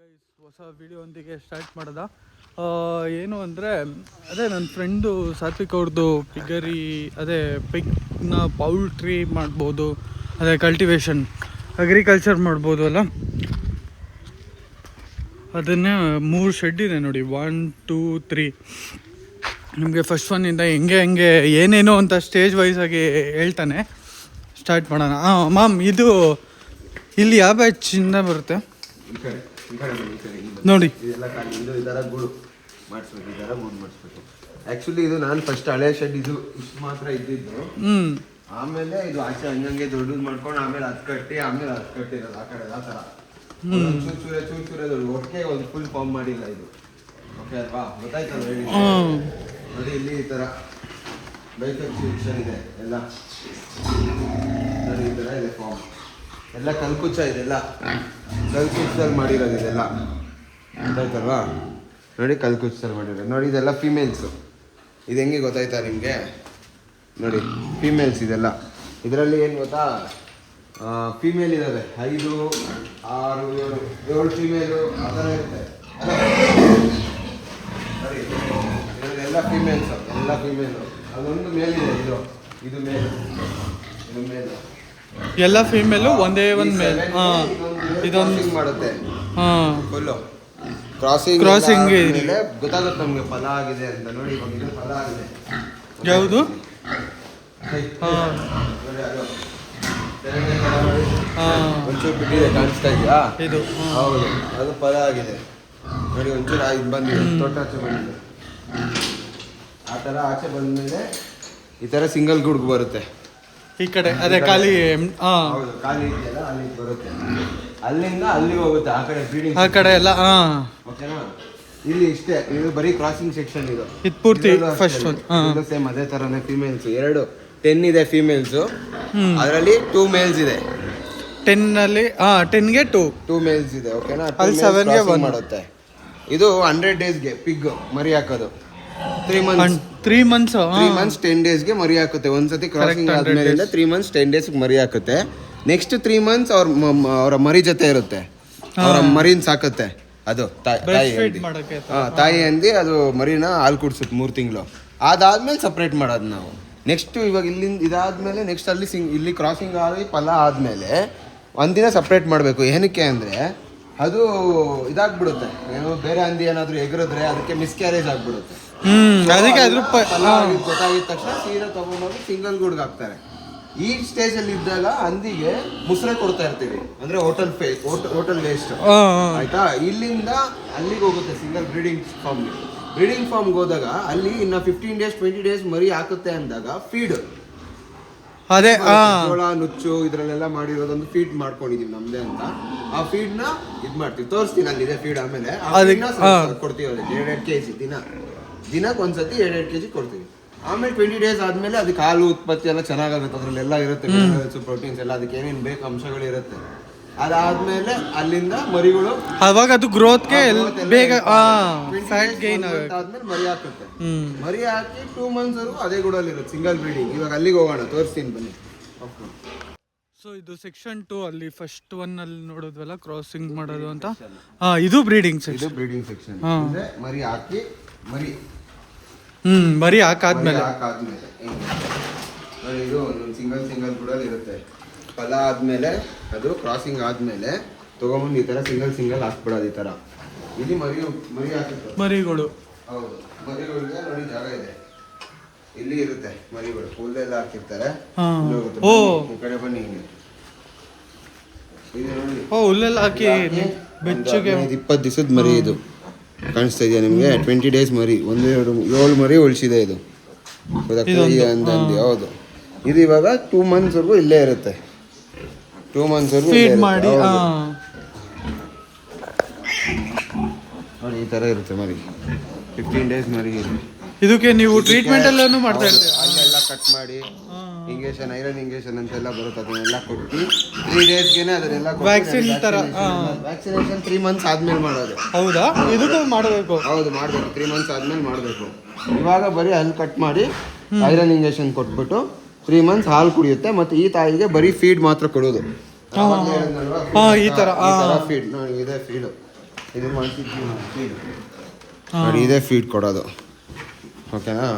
Guys, ಹೊಸ video start ಮಾಡೋದ ಏನು ಅಂದರೆ ಅದೇ ನನ್ನ ಫ್ರೆಂಡು ಸಾತ್ವಿಕ್ ಅವ್ರದ್ದು ಪಿಗರಿ, ಅದೇ ಪಿಗ್ನ ಪೌಲ್ಟ್ರಿ ಮಾಡ್ಬೋದು, ಅದೇ ಕಲ್ಟಿವೇಶನ್ ಅಗ್ರಿಕಲ್ಚರ್ ಮಾಡ್ಬೋದು ಅಲ್ಲ. ಅದನ್ನೇ 3 ಶೆಡ್ ಇದೆ ನೋಡಿ, 1 2 3. ನಿಮಗೆ ಫಸ್ಟ್ ಒನ್ನಿಂದ ಹೆಂಗೆ ಏನೇನು ಅಂತ ಸ್ಟೇಜ್ ವೈಸಾಗಿ ಹೇಳ್ತಾನೆ. ಸ್ಟಾರ್ಟ್ ಮಾಡೋಣ. ಮ್ಯಾಮ್, ಇದು ಇಲ್ಲಿ ಯಾವ ಬ್ಯಾಚಿಂದ ಬರುತ್ತೆ ನೋಡಿ? ಆಕ್ಚುಲಿ ಇದು ನಾನು ಫಸ್ಟ್ ಹಳೆ ಶೆಡ್ ಇದು ಇಷ್ಟು ಮಾತ್ರ ಇದ್ದಿದ್ದು. ಆಮೇಲೆ ಇದು ಆಚೆ ಹಂಗಂಗೆ ದೊಡ್ಡದು ಮಾಡ್ಕೊಂಡು ಆಮೇಲೆ ಅದು ಕಟ್ಟಿ ಕಟ್ಟಿರೋದು ಆ ಕಡೆ ಆ ಥರ ಚೂಚೂರೆ ಒಟ್ಟಿಗೆ ಒಂದು ಫುಲ್ ಫಾರ್ಮ್ ಮಾಡಿಲ್ಲ ಇದು. ಓಕೆ ಅಲ್ವಾ? ಗೊತ್ತಾಯ್ತಲ್ಲ ಹೇಳಿ. ನೋಡಿ ಇಲ್ಲಿ ಈ ಥರ ಬೈಫೆಕ್ಷನ್ ಇದೆ ಎಲ್ಲ. ನೋಡಿ ಈ ಥರ ಇದೆ ಫಾರ್ಮ್ ಎಲ್ಲ. ಕಲ್ಕುಚ್ಚ ಇದೆಲ್ಲ ಕಲ್ಕುಚ್ಚಲ್ಲಿ ಮಾಡಿರೋದು ಇದೆಲ್ಲ. ಗೊತ್ತಾಯ್ತಲ್ವಾ? ನೋಡಿ ಕಲ್ಕುಚ್ಚಲ್ಲಿ ಮಾಡಿರೋದು. ನೋಡಿ ಇದೆಲ್ಲ ಫೀಮೇಲ್ಸು. ಇದು ಹೆಂಗೆ ಗೊತ್ತಾಯ್ತಾ ನಿಮಗೆ? ನೋಡಿ ಫೀಮೇಲ್ಸ್ ಇದೆಲ್ಲ. ಇದರಲ್ಲಿ ಏನು ಗೊತ್ತಾ, ಫೀಮೇಲ್ ಇದ್ದಾವೆ 5 6 7 ಫೀಮೇಲು ಆ ಥರ ಇರುತ್ತೆ. ಸರಿ, ಇದೆಲ್ಲ ಫೀಮೇಲ್ಸು, ಎಲ್ಲ ಫೀಮೇಲು. ಅದೊಂದು ಮೇಲಿದೆ, ಇದು ಮೇಲು, ಇದು ಮೇಲು. ಎಲ್ಲ ಫೀಮೇಲು ಒಂದೇ ಒಂದು ಮೇಲ್. ಇದೊಂದು ಮಾಡುತ್ತೆ ಫುಲ್ಲು ಕ್ರಾಸಿಂಗ್ ಗೊತ್ತಾಗುತ್ತೆ ನಮಗೆ ಫಲ ಆಗಿದೆ ಅಂತ. ನೋಡಿ ಇವಾಗ ಇದು ಫಲ ಆಗಿದೆ. ಯಾವುದು? ಒಂಚೂರು ಬಿಟ್ಟಿದೆ, ಕಾಣಿಸ್ತಾ ಇದೆಯಾ? ಇದು ಹೌದು, ಅದು ಫಲ ಆಗಿದೆ. ನೋಡಿ ಒಂಚೂರು ಇದು ಬಂದಿದೆ, ತೊಟ್ಟ ಆಚೆ ಬಂದಿದೆ. ಆ ಥರ ಆಚೆ ಬಂದಮೇಲೆ ಈ ಥರ ಸಿಂಗಲ್ ಗುಡ್ಗೆ ಬರುತ್ತೆ ಈ ಕಡೆ. ಅದೇ ಖಾಲಿ ಹೌದು, ಖಾಲಿ ಇದೆಯಲ್ಲ ಅಲ್ಲಿ ಬರುತ್ತೆ. ಅಲ್ಲಿಂದ ಅಲ್ಲಿಗೆ ಹೋಗುತ್ತೆ ಆ ಕಡೆ ಬ್ರೀಡಿಂಗ್ ಆ ಕಡೆ ಎಲ್ಲ. ಓಕೆನಾ? ಇಲ್ಲಿ ಇಷ್ಟೇ, ಇದು ಬರೀ ಕ್ರಾಸಿಂಗ್ ಸೆಕ್ಷನ್. ಇದು ಪೂರ್ತಿ ಫಸ್ಟ್ ಒನ್. ಸೇಮ್ ಅದೇ ಥರನೇ ಫೀಮೇಲ್ಸ್ 10 ಇದೆ ಫೀಮೇಲ್ಸು. ಅದರಲ್ಲಿ 2 ಮೇಲ್ಸ್ ಇದೆ. 10ನಲ್ಲಿ 10ಗೆ 2 ಮೇಲ್ಸ್ ಇದೆ. ಓಕೆನಾ? ಅಲ್ಲಿ 7ಗೆ 1 ಮಾಡುತ್ತೆ. ಇದು 100 ಡೇಸ್ಗೆ ಪಿಗ್ ಮರಿ ಹಾಕೋದು. 3 ಮಂತ್ಸ್ 10 ಡೇಸ್ಗೆ ಮರಿ ಹಾಕುತ್ತೆ. ಒಂದ್ಸತಿ ಕ್ರಾಸಿಂಗ್ ಆದ್ಮೇಲೆ 3 ಮಂತ್ಸ್ 10 ಡೇಸ್ ಮರಿ ಹಾಕುತ್ತೆ. ನೆಕ್ಸ್ಟ್ 3 ಮಂತ್ಸ್ ಅವ್ರ ಮರಿ ಜೊತೆ ಇರುತ್ತೆ, ಅವ್ರ ಮರಿನ ಸಾಕುತ್ತೆ. ಅದು ತಾಯಿ ಹಂದಿ ಅದು ಮರಿನ ಹಾಲು ಕುಡ್ಸುತ್ತೆ 3 ತಿಂಗಳು. ಅದಾದ್ಮೇಲೆ ಸಪ್ರೇಟ್ ಮಾಡೋದು ನಾವು. ನೆಕ್ಸ್ಟ್ ಇವಾಗ ಇಲ್ಲಿಂದ ಇದಾದ್ಮೇಲೆ ನೆಕ್ಸ್ಟ್ ಅಲ್ಲಿ ಇಲ್ಲಿ ಕ್ರಾಸಿಂಗ್ ಆಗಿ ಫಲ ಆದ್ಮೇಲೆ ಒಂದಿನ ಸಪ್ರೇಟ್ ಮಾಡಬೇಕು. ಏನಕ್ಕೆ ಅಂದರೆ ಅದು ಇದಾಗ್ಬಿಡುತ್ತೆ, ಏನು ಬೇರೆ ಹಂದಿ ಏನಾದರೂ ಎಗರಿದ್ರೆ ಅದಕ್ಕೆ ಮಿಸ್ಕ್ಯಾರೇಜ್ ಆಗ್ಬಿಡುತ್ತೆ. ಅದಕ್ಕೆ ಗೊತ್ತಾಗಿದ ತಕ್ಷಣ ಸೀದಾ ತಗೊಂಡೋಗಿ ಸಿಂಗಲ್ ಗೂಡ್ಗೆ ಹಾಕ್ತಾರೆ. ಈ ಸ್ಟೇಜ್ ಅಲ್ಲಿ ಇದ್ದಾಗ ಹಂದಿಗೆ ಮುಸ್ರೆ ಕೊಡ್ತಾ ಇರ್ತೀವಿ, ಅಂದ್ರೆ ಹೋಟೆಲ್ ವೇಸ್ಟ್. ಆಯ್ತಾ? ಇಲ್ಲಿಂದ ಅಲ್ಲಿಗೆ ಹೋಗುತ್ತೆ ಸಿಂಗಲ್ ಬ್ರೀಡಿಂಗ್ ಫಾರ್ಮ್ಗೆ ಹೋದಾಗ ಅಲ್ಲಿ ಇನ್ನ 15 ಡೇಸ್ 20 ಡೇಸ್ ಮರಿ ಹಾಕುತ್ತೆ ಅಂದಾಗ ಫೀಡ್, ಅದೇ ಜೋಳ ನುಚ್ಚು ಇದ್ರಲ್ಲೆಲ್ಲ ಮಾಡಿರೋದೊಂದು ಫೀಡ್ ಮಾಡ್ಕೊಂಡಿದೀವಿ ನಮ್ದೇ ಅಂತ. ಆ ಫೀಡ್ ನ ಇದ್ ಮಾಡ್ತೀವಿ, ತೋರಿಸ್ತೀನಿ ಅಲ್ಲಿದೆ ಫೀಡ್. ಆಮೇಲೆ ಕೊಡ್ತೀವಿ ಅದಕ್ಕೆ 2 kg ದಿನಕ್ಕೆ ಒಂದ್ಸತಿ 2 kg ಕೊಡ್ತೀವಿ. ಆಮೇಲೆ 20 ಡೇಸ್ ಆದ್ಮೇಲೆ ಅದಕ್ಕೆ ಹಾಲು ಉತ್ಪತ್ತಿ ಎಲ್ಲ ಚೆನ್ನಾಗಾಗುತ್ತೆ. ಅದ್ರಲ್ಲೆಲ್ಲ ಇರುತ್ತೆ ಪ್ರೋಟೀನ್ಸ್ ಎಲ್ಲ, ಅದಕ್ಕೆ ಏನೇನು ಬೇಕು ಅಂಶಗಳು ಇರುತ್ತೆ. ಅದಾದ್ಮೇಲೆ ಅಲ್ಲಿಂದ ಮರಿಗಳು ಅವಾಗ ಅದು ಗ್ರೋತ್ಗೆ ಬೇಗ ಫ್ಯಾಟ್ ಗೈನ್ ಆದ್ಮೇಲೆ ಮರಿ ಹಾಕುತ್ತೆ. ಮರಿ ಹಾಕಿ 2 ಮಂತ್ಸ್ ವರೆಗೂ ಅದೇ ಗೂಡಲ್ಲಿ ಇರುತ್ತೆ ಸಿಂಗಲ್ ಬ್ರೀಡಿಂಗ್. ಇವಾಗ ಅಲ್ಲಿಗೆ ಹೋಗೋಣ, ತೋರಿಸ್ತೀನಿ ಬನ್ನಿ. ಸೊ ಇದು ಸೆಕ್ಷನ್ 2 ಅಲ್ಲಿ ಫಸ್ಟ್ 1 ಅಲ್ಲಿ ನೋಡೋದ್ವಲ್ಲ ಕ್ರಾಸಿಂಗ್ ಮಾಡೋದು ಅಂತ. ಇದು ಬ್ರೀಡಿಂಗ್ ಸೆಕ್ಷನ್. ಮರಿ ಹಾಕಿ ಮರಿ ಹಾಕಾದ್ಮೇಲೆ ನೋಡಿ ಇದು ಸಿಂಗಲ್ ಗೂಡಲ್ಲಿ ಇರುತ್ತೆ. ಫಲ ಆದ್ಮೇಲೆ ಅದು ಕ್ರಾಸಿಂಗ್ ಆದ್ಮೇಲೆ ತಗೊಂಬಂದು ಈ ತರ ಸಿಂಗಲ್ ಹಾಕ್ಬಿಡೋದು. ಈ ತರ ಇಲ್ಲಿ ಮರಿ ಹಾಕುತ್ತೆ ಮರಿಗಳು. ಹೌದು, ಮರಿಗಳಿಗೆ ನೋಡಿ ಜಾಗ ಇದೆ, ಇಲ್ಲಿ ಇರುತ್ತೆ ಮರಿಗಳು. ಹುಲ್ಲೆಲ್ಲ ಹಾಕಿರ್ತಾರೆ. ಈ ಕಡೆ ಬನ್ನಿ, ಹುಲ್ಲೆಲ್ಲ ಹಾಕಿ ಬೆಚ್ಚಗೆ 20 ದಿವಸದ ಮರಿ ಇದು ಕಾಣಿಸ್ತಾ ಇದೆಯಾ ನಿಮಗೆ? 20 ಡೇಸ್ ಮರಿ, 7 ಮರಿ ಉಳಿಸಿದೆ ಇದು. ಹೌದು, ಇದು ಇವಾಗ 2 ಮಂತ್ಸ್ ವರೆಗೂ ಇಲ್ಲೇ ಇರುತ್ತೆ. 2 ಮಂತ್ಸ್ ವರೆಗೂ ಫೀಡ್ ಮಾಡಿ ನೋಡಿ ಈ ತರ ಇರುತ್ತೆ ಮರಿ. 15 ಡೇಸ್ ಮರಿ ಇದೆ. ಇದಕ್ಕೆ ನೀವು ಟ್ರೀಟ್ಮೆಂಟ್ ಎಲ್ಲಾನು ಮಾಡ್ತಾ ಇರ್ತೀರಾ? ಅಲ್ಲೆಲ್ಲ ಕಟ್ ಮಾಡಿ ಇಂಜೆಕ್ಷನ್, ಐರನ್ ಇಂಜೆಕ್ಷನ್ ಅಂತೆಲ್ಲ ಬರುತ್ತೆ, ಅದನ್ನೆಲ್ಲ ಕೊಟ್ಟು 3 ಡೇಸ್ಗೆನೆ ಅದನ್ನೆಲ್ಲ ವ್ಯಾಕ್ಸಿನ್ ತರ. ವ್ಯಾಕ್ಸಿನೇಷನ್ 3 ಮಂತ್ಸ್ ಆದ್ಮೇಲೆ ಮಾಡೋದು. ಹೌದಾ? ಇದಕ್ಕೂ ಮಾಡಬೇಕು? ಹೌದು, ಮಾಡಬೇಕು. 3 ಮಂತ್ಸ್ ಆದ್ಮೇಲೆ ಮಾಡಬೇಕು. ಇವಾಗ ಬರೀ ಹಲ್ಲು ಕಟ್ ಮಾಡಿ ಐರನ್ ಇಂಜೆಕ್ಷನ್ ಕೊಟ್ಬಿಟ್ಟು 3 ಮಂತ್ಸ್ ಹಾಲು ಕುಡಿಯುತ್ತೆ. ಮತ್ತೆ ಈ ತಾಯಿಗೆ ಬರೀ ಫೀಡ್ ಮಾತ್ರ ಕೊಡೋದು. ಈ ತರ ಫೀಡ್ ನೋಡಿ, ಇದೆ ಫೀಡ್. ಇದು ಮಾಡಿಸಿದ್ವಿ ಫೀಡ್. ನೋಡಿ ಇದೇ ಫೀಡ್ ಕೊಡೋದು, ಓಕೆನಾ?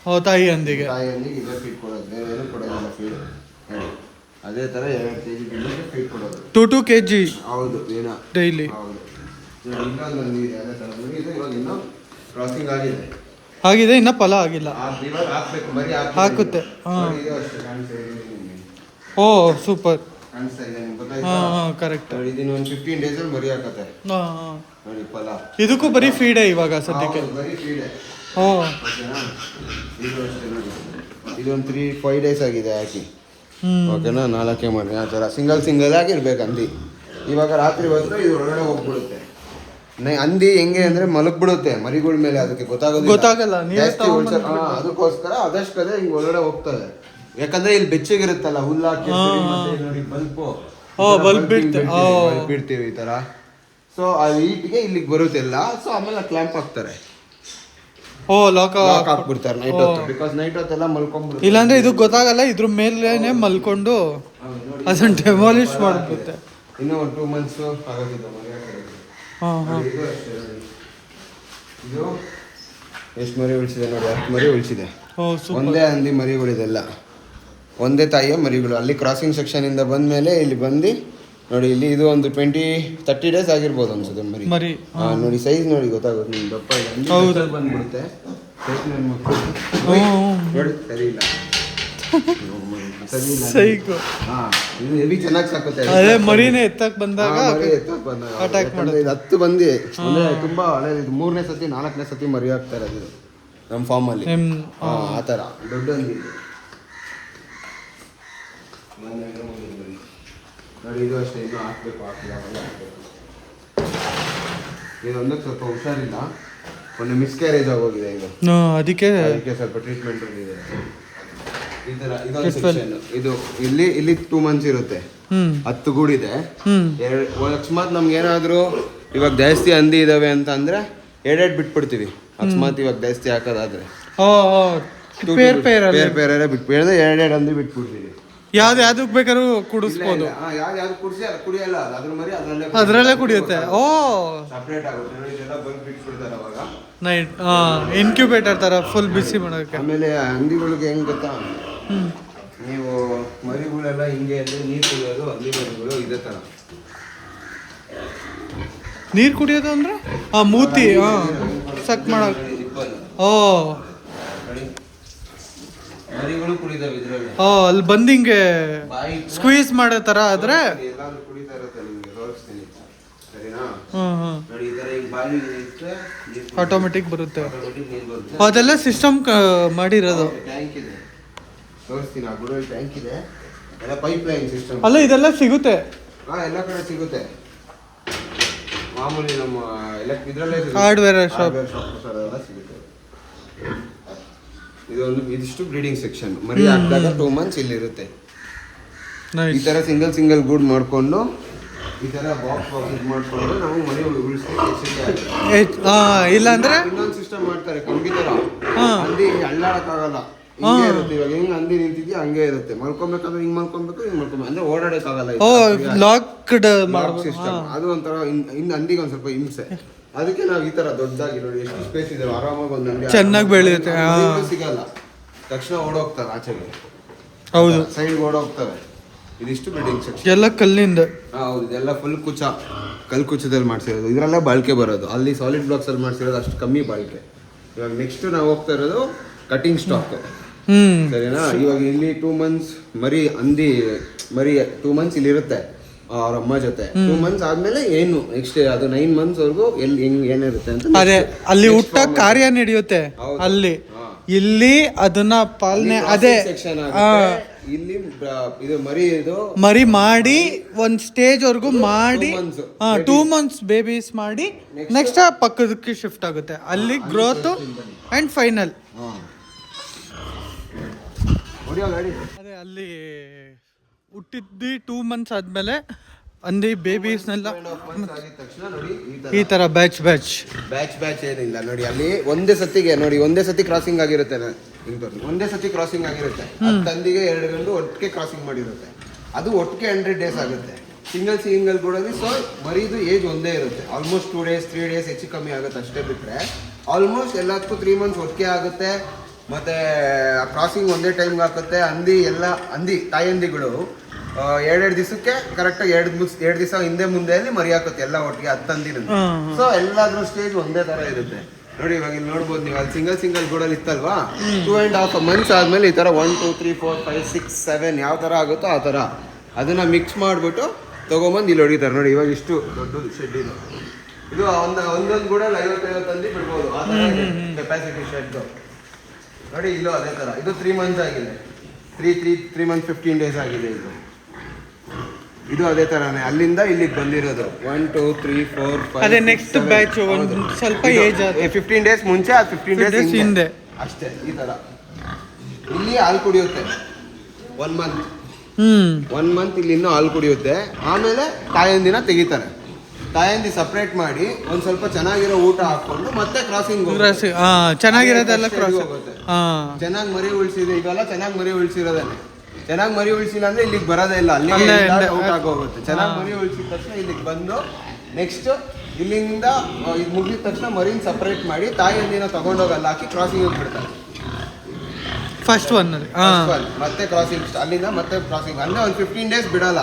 ಓ, ತಾಯಿ ಹಂದಿಗೆ ತಾಯಿಯಲ್ಲಿಗೆ ಇದೇ ಫೀಡ್ ಕೊಡೋದು, ಬೇರೆ ಏನು ಕೊಡೋದಿಲ್ಲ ಫೀಡ್. ನೋಡಿ ಅದೇ ಥರ 2 kg ಗಿಡಕ್ಕೆ ಫೀಡ್ ಕೊಡೋದು. 2 kg ಹೌದು, ಏನೋ ಡೈಲಿ. ಹೌದು. ಇನ್ನೊಂದು ಇದೆ ಅದೇ ಥರ ನೋಡಿ, ಇದು ಇವಾಗ ಇನ್ನೂ ಕ್ರಾಸಿಂಗ್ ಆಗಿದೆ. ಆಗಿದೆ, ಇನ್ನ ಫಲ ಆಗಿಲ್ಲ. ಇವಾಗ ಹಾಕ್ಬೇಕು, ಮರಿ ಹಾಕುತ್ತೆ. ನೋಡಿ ಇದು ಅಷ್ಟೇ ಕಾಣಿಸ್ತಾ ಇದೆ ನಿಮಗೆ. ಓ ಸೂಪರ್, ಕಾಣಿಸ್ತಾ ಇದೆ ನಿಮ್ಗೆ, ಗೊತ್ತಾಯ್ತಾ? ಹಾಂ ಕರೆಕ್ಟ್. ನೋಡಿ ಇದನ್ನ ಒಂದು 15 ಡೇಸಲ್ಲಿ ಮರಿ ಹಾಕತ್ತೆ. ಹಾಂ, ನೋಡಿ ಫಲ. ಇದಕ್ಕೂ ಬರೀ ಫೀಡೇ ಇವಾಗ ಸದ್ಯಕ್ಕೆ. ಹೌದು, ಬರೀ ಫೀಡೆ. ಓ ಓಕೆನಾ? ಇದು ಅಷ್ಟೇ ನೋಡಿ, ಇದೊಂದು 3-5 ಡೇಸ್ ಆಗಿದೆ ಹಾಕಿ. ಓಕೆನಾ? 4 ಮಾಡಿ ಆ ಥರ ಸಿಂಗಲ್ ಆಗಿರ್ಬೇಕು ಹಂದಿ. ಇವಾಗ ರಾತ್ರಿ ಹೊತ್ತು ಇದು ಒಳಗಡೆ ಹೋಗ್ಬಿಡುತ್ತೆ. ಹಂದಿ ಹೆಂಗೆ ಅಂದರೆ ಮಲಗ್ಬಿಡುತ್ತೆ ಮರಿಗಳ ಮೇಲೆ, ಅದಕ್ಕೆ ಗೊತ್ತಾಗಲ್ಲ. ಜಾಸ್ತಿ ಅದಕ್ಕೋಸ್ಕರ ಆದಷ್ಟು ಅದೇ ಹಿಂಗೆ ಒಳಗಡೆ ಹೋಗ್ತದೆ. ಯಾಕಂದ್ರೆ ಇಲ್ಲಿ ಬೆಚ್ಚಗಿರುತ್ತಲ್ಲ, ಹುಲ್ಲು ಹಾಕಿ ನೋಡಿ ಬಲ್ಪು ಬಿಡ್ತೀವಿ ಈ ಥರ. ಸೊ ಆ ಹೀಟ್ಗೆ ಇಲ್ಲಿಗೆ ಬರುತ್ತೆ ಎಲ್ಲ. ಸೊ ಆಮೇಲೆ ಕ್ಲ್ಯಾಂಪ್ ಹಾಕ್ತಾರೆ. ಓ ಲಾಕ್ ಹಾಕ್ಬಿಡ್ತಾರೆ ನೈಟ್ ಹೊತ್ತು, ಬಿಕಾಸ್ ನೈಟ್ ಹೊತ್ತೆಲ್ಲ ಮಲ್ಕೊಂಡ್ಬಿಡುತ್ತೆ. ಇಲ್ಲಾಂದ್ರೆ ಇದು ಗೊತ್ತಾಗಲ್ಲ, ಇದ್ರ ಮೇಲೇನೆ ಮಲ್ಕೊಂಡು ಅದನ್ನ ಡೆಮಾಲಿಷ್ ಮಾಡ್ಬಿಡುತ್ತೆ. ಇನ್ನೂ ಒಂದು 2 months ಆಗೋದಿಲ್ಲ ಮರಿ ಹಾಕೋದು. ಇದು ಅಷ್ಟೇ ನೋಡಿ, ಇದು ಎಷ್ಟು ಮರಿ ಉಳಿಸಿದೆ ನೋಡಿ, 10 ಮರಿ ಉಳಿಸಿದೆ. ಒಂದೇ ಹಂದಿ ಮರಿಗಳಿದೆಲ್ಲ, ಒಂದೇ ತಾಯಿಯ ಮರಿಗಳು. ಅಲ್ಲಿ ಕ್ರಾಸಿಂಗ್ ಸೆಕ್ಷನಿಂದ ಬಂದಮೇಲೆ ಇಲ್ಲಿ ಬಂದು ನೋಡಿ, ಇಲ್ಲಿ ಇದು ಒಂದು 20-30 ಡೇಸ್ ಆಗಿರ್ಬೋದು ಅನ್ಸುತ್ತೆ ಮರಿ. ನೋಡಿ ಸೈಜ್ ನೋಡಿ ಗೊತ್ತಾಗುತ್ತೆ ನಿಮ್ಗೆ, ದಪ್ಪ ಬಂದ್ಬಿಡುತ್ತೆ. ನೋಡಿ ಸರಿ ಇಲ್ಲ, ಇದು ಹೆವಿ ಚೆನ್ನಾಗಿ ಸಾಕುತ್ತೆ. ಅದೇ ಮರಿನೇ ಎತ್ತಕ್ ಬಂದಾಗ ಅಟ್ಯಾಕ್ ಮಾಡೋದು. ಇದು 10 ಬಂದು ಅಂದ್ರೆ ತುಂಬಾ ಹಳೇದು. ಇದು 3ನೇ ಸತಿ 4ನೇ ಸತಿ ಮರಿ ಹಾಕ್ತಾರೆ ಇದು ನಮ್ಮ ಫಾರ್ಮ್ ಅಲ್ಲಿ. ಆ ಥರ ದೊಡ್ಡ ಹಂದಿ ನೋಡಿ. ಇದು ಅಷ್ಟೇ, ಇನ್ನೂ ಹಾಕ್ಬೇಕು, ಇದೊಂದಕ್ಕೆ ಸ್ವಲ್ಪ ಹುಷಾರಿಲ್ಲ, ಒಂದು ಮಿಸ್ಕ್ಯಾರೇಜ್ ಆಗೋಗಿದೆ ಇದು, ಅದಕ್ಕೆ ಸ್ವಲ್ಪ ಟ್ರೀಟ್ಮೆಂಟ್ ಇದೆ. ಈ ಥರ ಇದೊಂದು ಸೆಕ್ಷನ್. ಇದು ಇಲ್ಲಿ 2 months ಇರುತ್ತೆ, 10 ಗೂಡಿದೆ. ಅಕಸ್ಮಾತ್ ನಮ್ಗೆ ಏನಾದರೂ ಇವಾಗ ಜಾಸ್ತಿ ಹಂದಿ ಇದಾವೆ ಅಂತ ಅಂದ್ರೆ 2 ಬಿಟ್ಬಿಡ್ತೀವಿ. ಅಕಸ್ಮಾತ್ ಇವಾಗ ಜಾಸ್ತಿ ಹಾಕೋದಾದ್ರೆ ಬೇರೆ ಬಿಟ್ಬಿಡಿದ್ರೆ 2 ಹಂದಿ ಬಿಟ್ಬಿಡ್ತೀವಿ. ಯಾವ್ದಕ್ಕೆ ಬೇಕಾದ್ರೂ ಕುಡಿಸ್ಬೋದು. ಯಾವ್ದು ಕುಡಿಸಿ ಅದು ಕುಡಿಯಲ್ಲ, ಅದ್ರ ಮರಿ ಅದರಲ್ಲೇ ಕುಡಿಯುತ್ತೆ. ಓ ಸಪ್ರೇಟ್ ಆಗುತ್ತೆ ನೋಡಿ, ಇದೆಲ್ಲ ಬಂದು ಬಿಟ್ಬಿಡ್ತಾರೆ ಅವಾಗ ನೈಟ್ ಇನ್ಕ್ಯುಬೇಟರ್ ತರ ಫುಲ್ ಬಿಸಿ ಮಾಡೋಕೆ. ಆಮೇಲೆ ಹಂದಿಗಳಿಗೆ ಹೆಂಗ್ ಗೊತ್ತಾ, ನೀವು ಮರಿಗಳೆಲ್ಲ ಹಿಂಗೆ ನೀರು ಕುಡಿಯೋದು, ಹಂದಿ ಮರಿಗಳು ಇದೇ ಥರ ನೀರು ಕುಡಿಯೋದು ಅಂದ್ರೆ ಮೂತಿ ಸಕ್ ಮಾಡೋಕೆ. ಓ ಮರಿಗಳು ಕುಡಿದಾವೆ ಇದರಲ್ಲಿ. ಅಲ್ಲಿ ಬಂದು ಹಿಂಗೆ ಸ್ಕ್ವೀಸ್ ಮಾಡೋ ಥರ ಆದ್ರೆ ಎಲ್ಲಾದ್ರೂ ಕುಡಿತಾ ಇರುತ್ತೆ. ನಿಮಗೆ ತೋರಿಸ್ತೀನಿ ಸರಿನಾ? ನೋಡಿ ಈ ಥರ ಈಗ ಬಾಯಿ ಆಟೋಮೆಟಿಕ್ ಬರುತ್ತೆ. ಅದೆಲ್ಲ ಸಿಸ್ಟಮ್ ಮಾಡಿರೋದು. ಟ್ಯಾಂಕ್ ಇದೆ, ತೋರಿಸ್ತೀನಿ. ಆ ಗುಡಲ್ಲಿ ಟ್ಯಾಂಕ್ ಇದೆ, ಎಲ್ಲ ಪೈಪ್ ಲೈನ್ ಸಿಸ್ಟಮ್. ಅಲ್ಲ ಇದೆಲ್ಲ ಸಿಗುತ್ತೆ? ಎಲ್ಲ ಕಡೆ ಸಿಗುತ್ತೆ. ಮಾಮೂಲಿ ನಮ್ಮ ಇದರಲ್ಲೇ ಹಾರ್ಡ್ವೇರ್ ಶಾಪ್ ಎಲ್ಲ ಸಿಗುತ್ತೆ. ಇದಿಷ್ಟು ಬ್ರೀಡಿಂಗ್ ಸೆಕ್ಷನ್. ಮರಿ ಹಾಕಿದಾಗ 2 months ಇಲ್ಲಿರುತ್ತೆ. ಈ ಥರ ಸಿಂಗಲ್ ಗೂಡ್ ಮಾಡಿಕೊಂಡು ಈ ಥರ ಬಾಕ್ಸ್ ಇದು ಮಾಡಿಕೊಂಡು ನಾವು ಮರಿ ಉಳಿಸ್ಲಿಕ್ಕೆ ಇಲ್ಲಾಂದ್ರೆ ಇನ್ನೊಂದು ಸಿಸ್ಟಮ್ ಮಾಡ್ತಾರೆ, ಕಂಬಿ ಥರ. ಹಂದಿ ಅಳ್ಳಾಡಕ್ಕಾಗಲ್ಲ, ಹಿಂಗೆ ಇರುತ್ತೆ. ಇವಾಗ ಹೆಂಗ್ ಹಂದಿ ನಿಂತಿದ್ಯಾ ಹಂಗೆ ಇರುತ್ತೆ. ಮಲ್ಕೊಬೇಕಾದ್ರೆ ಹಿಂಗ್ ಮಲ್ಕೊಬೇಕು, ಅಂದ್ರೆ ಓಡಾಡಕ್ಕಾಗಲ್ಲ. ಲಾಕ್ಡ್ ಸಿಸ್ಟಮ್ ಅದು ಒಂಥರ ಹಂದಿಗೆ ಒಂದು ಸ್ವಲ್ಪ ಹಿಂಸೆ. ಅದಕ್ಕೆ ನಾವು ಈ ತರ ದೊಡ್ಡದಾಗಿ ನೋಡಿ, ಎಷ್ಟು ಸ್ಪೇಸ್ ಇದೆ, ಆರಾಮಾಗಿ ಒಂದು ಹಂದಿ ಚೆನ್ನಾಗಿ ಬೆಳೆಯುತ್ತೆ. ಸಿಗಲ್ಲ, ತಕ್ಷಣ ಓಡೋಗ್ತಾರೆ ಆಚೆಗೆ. ಹೌದು, ಸೈಡ್ ಓಡೋಗ್ತವೆ. ಇದಿಷ್ಟು ಬಿಲ್ಡಿಂಗ್ ಸೆಕ್ಷನ್ ಎಲ್ಲ ಕಲ್ಲಿಂದ. ಹೌದು, ಇದೆಲ್ಲ ಫುಲ್ ಕಲ್ಲು ಕುಚ್ಚದಲ್ಲಿ ಮಾಡ್ಸಿರೋದು. ಇದರಲ್ಲೇ ಬಾಳಿಕೆ ಬರೋದು. ಅಲ್ಲಿ ಸಾಲಿಡ್ ಬ್ಲಾಕ್ಸ್ ಅಲ್ಲಿ ಮಾಡ್ಸಿರೋದು ಅಷ್ಟು ಕಮ್ಮಿ ಬಾಳಿಕೆ. ಇವಾಗ ನೆಕ್ಸ್ಟ್ ನಾವು ಹೋಗ್ತಾ ಇರೋದು ಕಟಿಂಗ್ ಸ್ಟಾಕ್. ಸರಿನಾ? ಇವಾಗ ಇಲ್ಲಿ 2 months ಮರಿ ಹಂದಿ ಮರಿ 2 months ಇಲ್ಲಿ ಇರುತ್ತೆ ಅವ್ರ ಅಮ್ಮ ಜೊತೆ. 2 months ಆದ್ಮೇಲೆ ಏನು ನೆಕ್ಸ್ಟ್ ಅದು 9 months ವರ್ಗು ಎಲ್ಲಿ ಏನಿರುತ್ತೆ ಅಂತ ಅದೇ ಅಲ್ಲಿ ಹುಟ್ಟ ಕಾರ್ಯ ನಡೆಯುತ್ತೆ ಅಲ್ಲಿ. ಇಲ್ಲಿ ಅದನ್ನ ಪಾಲನೆ ಅದೇ ಇಲ್ಲಿ ಇದು ಮರಿ ಮಾಡಿ ಒಂದ್ ಸ್ಟೇಜ್ ವರ್ಗು ಮಾಡಿ 2 months ಬೇಬೀಸ್ ಮಾಡಿ ನೆಕ್ಸ್ಟ್ ಪಕ್ಕದಕ್ಕೆ ಶಿಫ್ಟ್ ಆಗುತ್ತೆ. ಅಲ್ಲಿ ಗ್ರೋತ್ ಅಂಡ್ ಫೈನಲ್ ಅದೇ ಅಲ್ಲಿ ಹುಟ್ಟಿದ್ದು 2 months ಆದ್ಮೇಲೆ ಹಂದಿ ಬೇಬೀಸ್ನೆಲ್ಲ ಈ ತರ ಬ್ಯಾಚ್ ಏನಿಲ್ಲ ನೋಡಿ. ಅಲ್ಲಿ ಒಂದೇ ಸತಿ ಕ್ರಾಸಿಂಗ್ ಆಗಿರುತ್ತೆ. ಒಂದೇ ಸತಿ ಕ್ರಾಸಿಂಗ್ ಆಗಿರುತ್ತೆ. 10 ಹಂದಿಗೆ 2 ಗಂಡು ಒಟ್ಟಿಗೆ ಕ್ರಾಸಿಂಗ್ ಮಾಡಿರುತ್ತೆ. ಅದು ಒಟ್ಟಿಗೆ 100 days ಆಗುತ್ತೆ. ಸಿಂಗಲ್ ಗೋಡಲ್ಲಿ. ಸೊ ಮರಿದು ಏಜ್ ಒಂದೇ ಇರುತ್ತೆ, ಆಲ್ಮೋಸ್ಟ್ 2 days 3 days ಹೆಚ್ಚು ಕಮ್ಮಿ ಆಗುತ್ತೆ ಅಷ್ಟೇ ಬಿಟ್ಟರೆ ಆಲ್ಮೋಸ್ಟ್ ಎಲ್ಲದಕ್ಕೂ 3 months ಒಟ್ಟಿಗೆ ಆಗುತ್ತೆ. ಮತ್ತು ಕ್ರಾಸಿಂಗ್ ಒಂದೇ ಟೈಮ್ಗೆ ಆಗುತ್ತೆ. ತಾಯಿ ಹಂದಿಗಳು 2 ದಿವಸಕ್ಕೆ ಕರೆಕ್ಟಾಗಿ 2 ದಿವಸ ಹಿಂದೆ ಮುಂದೆಯಲ್ಲಿ ಮರಿ ಹಾಕುತ್ತೆ ಎಲ್ಲ ಒಟ್ಟಿಗೆ 10 ಹಂದಿನ. ಸೊ ಎಲ್ಲಾದ್ರೂ ಸ್ಟೇಜ್ ಒಂದೇ ಥರ ಇರುತ್ತೆ ನೋಡಿ. ಇವಾಗ ಇಲ್ಲಿ ನೋಡ್ಬೋದು ನೀವು, ಅಲ್ಲಿ ಸಿಂಗಲ್ ಗೋಡಲ್ಲಿ ಇತ್ತಲ್ವಾ, 2.5 months ಆದಮೇಲೆ ಈ ಥರ 1 2 3 4 5 6 7 ಯಾವ ಥರ ಆಗುತ್ತೋ ಆ ಥರ ಅದನ್ನು ಮಿಕ್ಸ್ ಮಾಡಿಬಿಟ್ಟು ತೊಗೊಂಬಂದು ಇಲ್ಲಿ ಹೊಡಿತಾರೆ ನೋಡಿ. ಇವಾಗ ಇಷ್ಟು ದೊಡ್ಡದು ಶೆಡ್ ಇದು ಒಂದೊಂದು ಕೂಡ 50 ಹಂದಿ ಬಿಡ್ಬೋದು ಆ ಥರ ಕೆಪಾಸಿಟಿ ಶೆಡ್ ನೋಡಿ. ಇಲ್ಲೂ ಅದೇ ಥರ, ಇದು 3 months ಆಗಿದೆ, 3 months 15 days ಆಗಿದೆ. ಇದು ಅದೇ ಥರನೇ ಅಲ್ಲಿಂದ ಇಲ್ಲಿಗೆ ಬಂದಿರೋದು 1 2 3 4 5 ಅದೇ ನೆಕ್ಸ್ಟ್ ಬ್ಯಾಚ್ ಒಂದು ಸ್ವಲ್ಪ ಏಜ್ 15 days ಮುಂಚೆ, 15 days ಹಿಂದೆ ಅಷ್ಟೇ. ಈ ಥರ ಇಲ್ಲಿ ಹಾಲು ಕುಡಿಯುತ್ತೆ 1 month. 1 month ಇಲ್ಲಿ ಇನ್ನೂ ಹಾಲು ಕುಡಿಯುತ್ತೆ. ಆಮೇಲೆ ತಾಯಂದಿನ ತೆಗಿತಾರೆ. ತಾಯಂದಿ ಸಪ್ರೇಟ್ ಮಾಡಿ ಒಂದು ಸ್ವಲ್ಪ ಚೆನ್ನಾಗಿರೋ ಊಟ ಹಾಕೊಂಡು ಮತ್ತೆ ಕ್ರಾಸಿಂಗ್ ಚೆನ್ನಾಗಿರೋದೆಲ್ಲ ಹೋಗುತ್ತೆ. ಚೆನ್ನಾಗಿ ಮರಿ ಉಳಿಸಿದೆ ಈಗೆಲ್ಲ, ಚೆನ್ನಾಗಿ ಮರಿ ಉಳಿಸಿರೋದೇನೆ. ಚೆನ್ನಾಗಿ ಮರಿ ಉಳಿಸಿಲ್ಲ ಅಂದ್ರೆ ಇಲ್ಲಿಗೆ ಬರೋದೇ ಇಲ್ಲ, ಅಲ್ಲಿ ಔಟ್ ಆಗೋಗುತ್ತೆ. ಚೆನ್ನಾಗಿ ಮರಿ ಉಳಿಸಿದ ತಕ್ಷಣ ಇಲ್ಲಿಗೆ ಬಂದು ನೆಕ್ಸ್ಟ್ ಇಲ್ಲಿಂದ ಇದು ಮುಗಿದ ತಕ್ಷಣ ಮರಿನ ಸಪ್ರೇಟ್ ಮಾಡಿ ತಾಯಂದಿನ ತಗೊಂಡೋಗಿ ಅಲ್ಲಿ ಹಾಕಿ ಕ್ರಾಸಿಂಗ್ ಬಿಡ್ತಾರೆ. ಫಸ್ಟ್ ಒನ್ ಮತ್ತೆ ಕ್ರಾಸಿಂಗ್, ಅಲ್ಲಿಂದ ಮತ್ತೆ ಕ್ರಾಸಿಂಗ್ ಅಂದರೆ ಒಂದು 15 days ಬಿಡೋಲ್ಲ.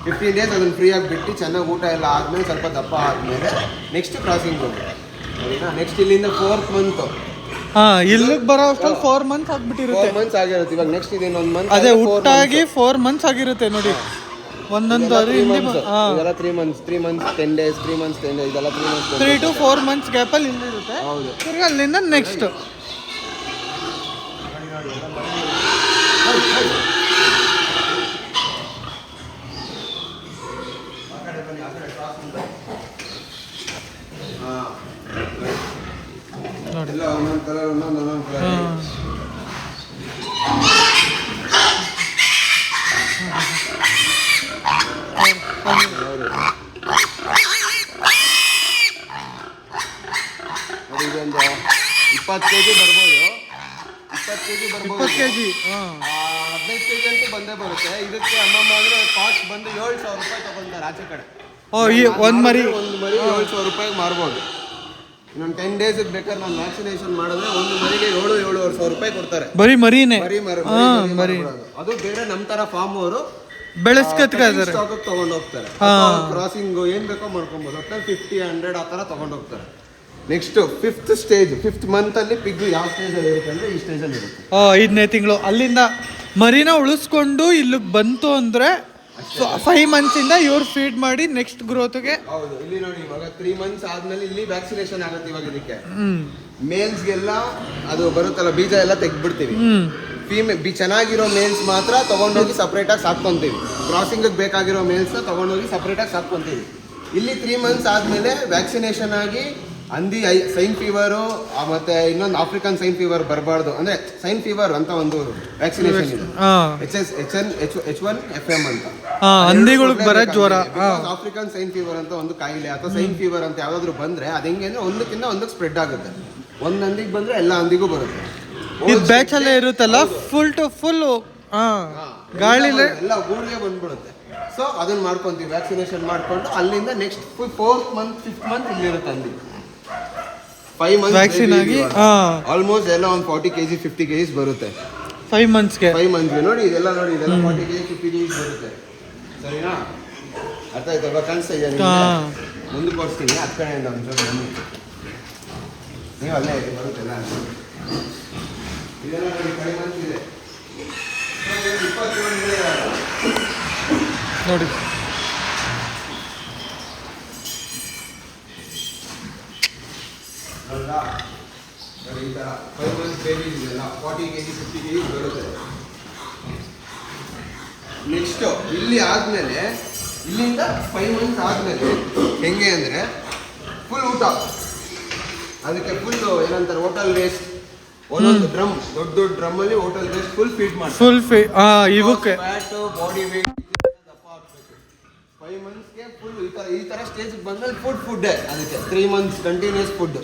15 days ಅದನ್ನು ಫ್ರೀಯಾಗಿ ಬಿಟ್ಟು ಚೆನ್ನಾಗಿ ಊಟ ಎಲ್ಲ ಆದಮೇಲೆ ಸ್ವಲ್ಪ ದಪ್ಪ ಆದಮೇಲೆ ನೆಕ್ಸ್ಟ್ ಕ್ರಾಸಿಂಗ್ ಹೋಗುತ್ತೆ. ಸರಿನಾ? ನೆಕ್ಸ್ಟ್ ಇಲ್ಲಿಂದ 4th month ಇಲ್ಲಿಗೆ ಬರೋ ಅಷ್ಟಲ್ಲಿ 4 months ಆಗ್ಬಿಟ್ಟಿರುತ್ತೆ. 4 months ಆಗಿರುತ್ತೆ. ಇವಾಗ ನೆಕ್ಸ್ಟ್ ಇದೆ 1 month. ಅದೇ ಹುಟ್ಟಾಗಿ 4 months ಆಗಿರುತ್ತೆ ನೋಡಿ. ಒಂದೊಂದು 3 months 10 days 3 months 10 days ಇದೆಲ್ಲ 3 months 3 to 4 months ಗ್ಯಾಪಲ್ಲಿ ಇಲ್ಲಿರುತ್ತೆ. ಹೌದು. ತಿರ್ಗಿ ಅಲ್ಲಿಂದ ನೆಕ್ಸ್ಟ್ ನೋಡಿ ಎಲ್ಲ ಒಂದೊಂದು ಕಲರ್ ಒಂದೊಂದು ಕಲರ್. ನೋಡಿ ಇದೊಂದು 20 kg ಬರ್ಬೋದು, 20 kg 15 kg ಅಂತೂ ಬಂದೇ ಬರುತ್ತೆ. ಇದಕ್ಕೆ ಅಮ್ಮಮ್ಮ ಅಂದರೆ ಕಾಸ್ಟ್ ಬಂದು 7,000 ರೂಪಾಯಿ ತಗೊಂತಾರೆ ಆಚೆ ಕಡೆ. ಒಂದು ಮರಿ 7,000 ರೂಪಾಯಿಗೆ ಮಾರ್ಬೋದು. ಇನ್ನೊಂದು 10 days ಬೇಕಾದ್ರೆ ನಾನು ವ್ಯಾಕ್ಸಿನೇಷನ್ ಮಾಡಿದ್ರೆ ಒಂದು ಮರಿಗೆ 7,500 ರೂಪಾಯಿ ಕೊಡ್ತಾರೆ. ಬರೀ ಮರಿನೇ ಮರಿ. ಅದು ಬೇರೆ ನಮ್ಮ ತರ ಫಾರ್ಮ್ ಅವರು ಬೆಳೆಸ್ಕೊತಾರೆ, ತಗೊಂಡು ಹೋಗ್ತಾರೆ. ಕ್ರಾಸಿಂಗ್ ಏನ್ ಬೇಕೋ ಮಾಡ್ಕೊಬೋದು. ಒಟ್ಟಲ್ಲಿ 50-100 ಆ ಥರ ತಗೊಂಡು ಹೋಗ್ತಾರೆ. Next 5th stage 5th month ಅಲ್ಲಿ ಪಿಗ್ ಯಾವ ಸ್ಟೇಜ್ ಅಲ್ಲಿ ಇರುತ್ತೆ ಅಂದ್ರೆ ಈ ಸ್ಟೇಜ್ ಅಲ್ಲಿ ಇರುತ್ತೆ. 5ನೇ ತಿಂಗಳು ಅಲ್ಲಿಂದ ಮರಿನ ಉಳಿಸ್ಕೊಂಡು ಇಲ್ಲಿಗೆ ಬಂತು ಅಂದ್ರೆ 5 months ಇಂದ ಇವ್ರು ಫೀಡ್ ಮಾಡಿ ನೆಕ್ಸ್ಟ್ ಗ್ರೋತ್ಗೆ. ಹೌದು. ಇಲ್ಲಿ ನೋಡಿ ಇವಾಗ 3 months ಆದ್ಮೇಲೆ ಇಲ್ಲಿ ವ್ಯಾಕ್ಸಿನೇಷನ್ ಆಗುತ್ತೆ. ಇವಾಗ ಇದಕ್ಕೆ ಮೇಲ್ಸ್ಗೆಲ್ಲ ಅದು ಬರುತ್ತಲ್ಲ ಬೀಜ ಎಲ್ಲ ತೆಗ್ದ್ಬಿಡ್ತೀವಿ. ಚೆನ್ನಾಗಿರೋ ಮೇಲ್ಸ್ ಮಾತ್ರ ತಗೊಂಡೋಗಿ ಸಪ್ರೇಟಾಗಿ ಸಾಕ್ಕೊಂತೀವಿ. ಕ್ರಾಸಿಂಗ್ಗೆ ಬೇಕಾಗಿರೋ ಮೇಲ್ಸ್ನ ತಗೊಂಡೋಗಿ ಸಪ್ರೇಟಾಗಿ ಸಾಕ್ಕೊಂತೀವಿ. ಇಲ್ಲಿ 3 months ಆದಮೇಲೆ ವ್ಯಾಕ್ಸಿನೇಷನ್ ಆಗಿ ಹಂದಿ ಸೈನ್ ಫೀವರು ಮತ್ತೆ ಇನ್ನೊಂದು ಆಫ್ರಿಕನ್ ಸೈನ್ ಫೀವರ್ ಬರಬಾರ್ದು ಅಂದರೆ ಸೈನ್ ಫೀವರ್ ಅಂತ ಒಂದು ವ್ಯಾಕ್ಸಿನೇಷನ್ ಇದೆ, H1F1 ಅಂತ. ಹಂದಿಗಳಿಗೆ ಬರೋ ಜ್ವರ, ಆಫ್ರಿಕನ್ ಸೈನ್ ಫೀವರ್ ಅಂತ ಒಂದು ಕಾಯಿಲೆ ಅಥವಾ ಸೈನ್ ಫೀವರ್ ಅಂತ ಯಾವ್ದಾದ್ರು ಬಂದ್ರೆ ಅದು ಹೆಂಗೆ ಅಂದ್ರೆ ಒಂದಕ್ಕಿಂತ ಒಂದಕ್ಕೆ ಸ್ಪ್ರೆಡ್ ಆಗುತ್ತೆ. ಒಂದು ಹಂದಿಗೆ ಬಂದ್ರೆ ಎಲ್ಲ ಹಂದಿಗೂ ಬರುತ್ತೆ. ಇದು ಬ್ಯಾಚ್ ಅಲ್ಲೇ ಇರುತ್ತಲ್ಲ, ಫುಲ್ ಟು ಫುಲ್ ಗಾಳಿಲೇ ಎಲ್ಲ ಗೂಡ್ಗೆ ಬಂದ್ಬಿಡುತ್ತೆ. ಸೊ ಅದನ್ನ ಮಾಡ್ಕೊಂತೀವಿ, ವ್ಯಾಕ್ಸಿನೇಷನ್ ಮಾಡ್ಕೊಂಡು ಅಲ್ಲಿಂದ next 4th month 5th month ಇಲ್ಲಿರುತ್ತೆ ಹಂದಿ. 5 months ವ್ಯಾಕ್ಸಿನ್ ಆಗಿ ಆಲ್ಮೋಸ್ಟ್ ಎಲ್ಲ ಒಂದು 40 kg 50 kg ಬರುತ್ತೆ 5 monthsಗೆ. 5 monthsಗೆ ನೋಡಿ ಇದೆಲ್ಲ 40 kg 50 kg ಬರುತ್ತೆ. ಸರಿನಾ? ಅರ್ಥ ಆಯ್ತಲ್ವಾ? ಕಾಣಿಸ್ತಾ ಇದೆಯಾ? ಮುಂದೆ ಕೊಡ್ತೀನಿ ಹತ್ತು ಕಡೆಯಿಂದ ಒಂಚೂರು ಬನ್ನಿ. ನೀವು ಅಲ್ಲೇ ಬರುತ್ತೆಲ್ಲ ಇದೆಲ್ಲ ನೋಡಿ 5 months ಇದೆ. 27 ನೋಡಿ ಈ ಥರ 5 months ಬೇಬೀಸ್ ಇದೆಲ್ಲ 40 kg 50 kg ಬರುತ್ತೆ. ನೆಕ್ಸ್ಟು ಇಲ್ಲಿ ಆದಮೇಲೆ ಇಲ್ಲಿಂದ 5 months ಆದಮೇಲೆ ಹೆಂಗೆ ಅಂದರೆ ಫುಲ್ ಊಟ. ಅದಕ್ಕೆ ಫುಲ್ ಏನಂತಾರೆ ಹೋಟೆಲ್ ವೇಸ್ಟ್, ಒಂದೊಂದು ಡ್ರಮ್ ದೊಡ್ಡ ದೊಡ್ಡ ಡ್ರಮ್ಮಲ್ಲಿ ಹೋಟೆಲ್ ವೇಸ್ಟ್ ಫುಲ್ ಫೀಡ್ ಮಾಡಿ ಫುಲ್ ಇವಕ್ಕೆ ಫ್ಯಾಟು ಬಾಡಿ ವೇಟ್ ದಪ್ಪ ಹಾಕ್ಬೇಕು. 5 monthsಗೆ ಫುಲ್ ಈ ಥರ ಸ್ಟೇಜ್ಗೆ ಬಂದಮೇಲೆ ಫುಡ್ಡೇ. ಅದಕ್ಕೆ 3 months continuous food,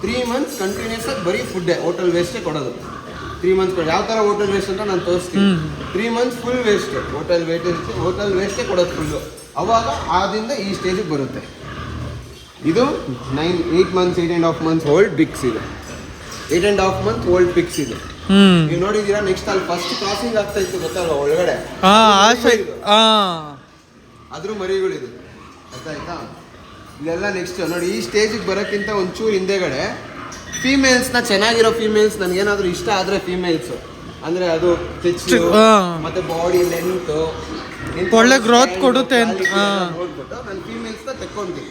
3 months continuous ಆಗಿ ಬರೀ ಫುಡ್ಡೇ, ಹೋಟೆಲ್ ವೇಸ್ಟೇ ಕೊಡೋದು. 3 ಮಂತ್ಸ್ ಯಾವ ಥರ ಹೋಟೆಲ್ ವೇಸ್ಟ್ ಅಂತ ನಾನು ತೋರಿಸ್ತೀನಿ. 3 ಮಂತ್ಸ್ ಫುಲ್ ವೇಸ್ಟ್, ಹೋಟೆಲ್ ವೇಸ್ಟೇ ಕೊಡೋದು ಫುಲ್ಲು. ಅವಾಗ ಆದಿಂದ ಈ ಸ್ಟೇಜಿಗೆ ಬರುತ್ತೆ. ಇದು 8 ಮಂತ್ಸ್ 8.5 ಮಂತ್ಸ್ ಓಲ್ಡ್ ಬಿಕ್ಸ್ ಇದು, 8.5 ಮಂತ್ ಓಲ್ಡ್ ಪಿಕ್ಸ್ ಇದು. ನೀವು ನೋಡಿದ್ದೀರಾ? ನೆಕ್ಸ್ಟ್ ಅಲ್ಲಿ ಫಸ್ಟ್ ಕ್ರಾಸಿಂಗ್ ಆಗ್ತಾ ಇತ್ತು ಗೊತ್ತಲ್ವ ಒಳಗಡೆ, ಅದ್ರ ಮರಿಗಳಿದು, ಗೊತ್ತಾಯ್ತಾ? ಇಲ್ಲೆಲ್ಲ ನೆಕ್ಸ್ಟ್ ನೋಡಿ ಈ ಸ್ಟೇಜಿಗೆ ಬರೋಕ್ಕಿಂತ ಒಂಚೂರು ಹಿಂದೆಗಡೆ ಫೀಮೇಲ್ಸ್ನ, ಚೆನ್ನಾಗಿರೋ ಫೀಮೇಲ್ಸ್, ನನಗೇನಾದ್ರೂ ಇಷ್ಟ ಆದರೆ ಫೀಮೇಲ್ಸು ಅಂದರೆ ಅದು ಚೆಚ್ಚು ಮತ್ತೆ ಬಾಡಿ ಲೆಂತ್ ಒಳ್ಳೆ ಗ್ರೋತ್ ಕೊಡುತ್ತೆ ಅಂತ ನೋಡ್ಬಿಟ್ಟು ನಾನು ಫೀಮೇಲ್ಸ್ನ ತೆಕ್ಕೊಂತೀನಿ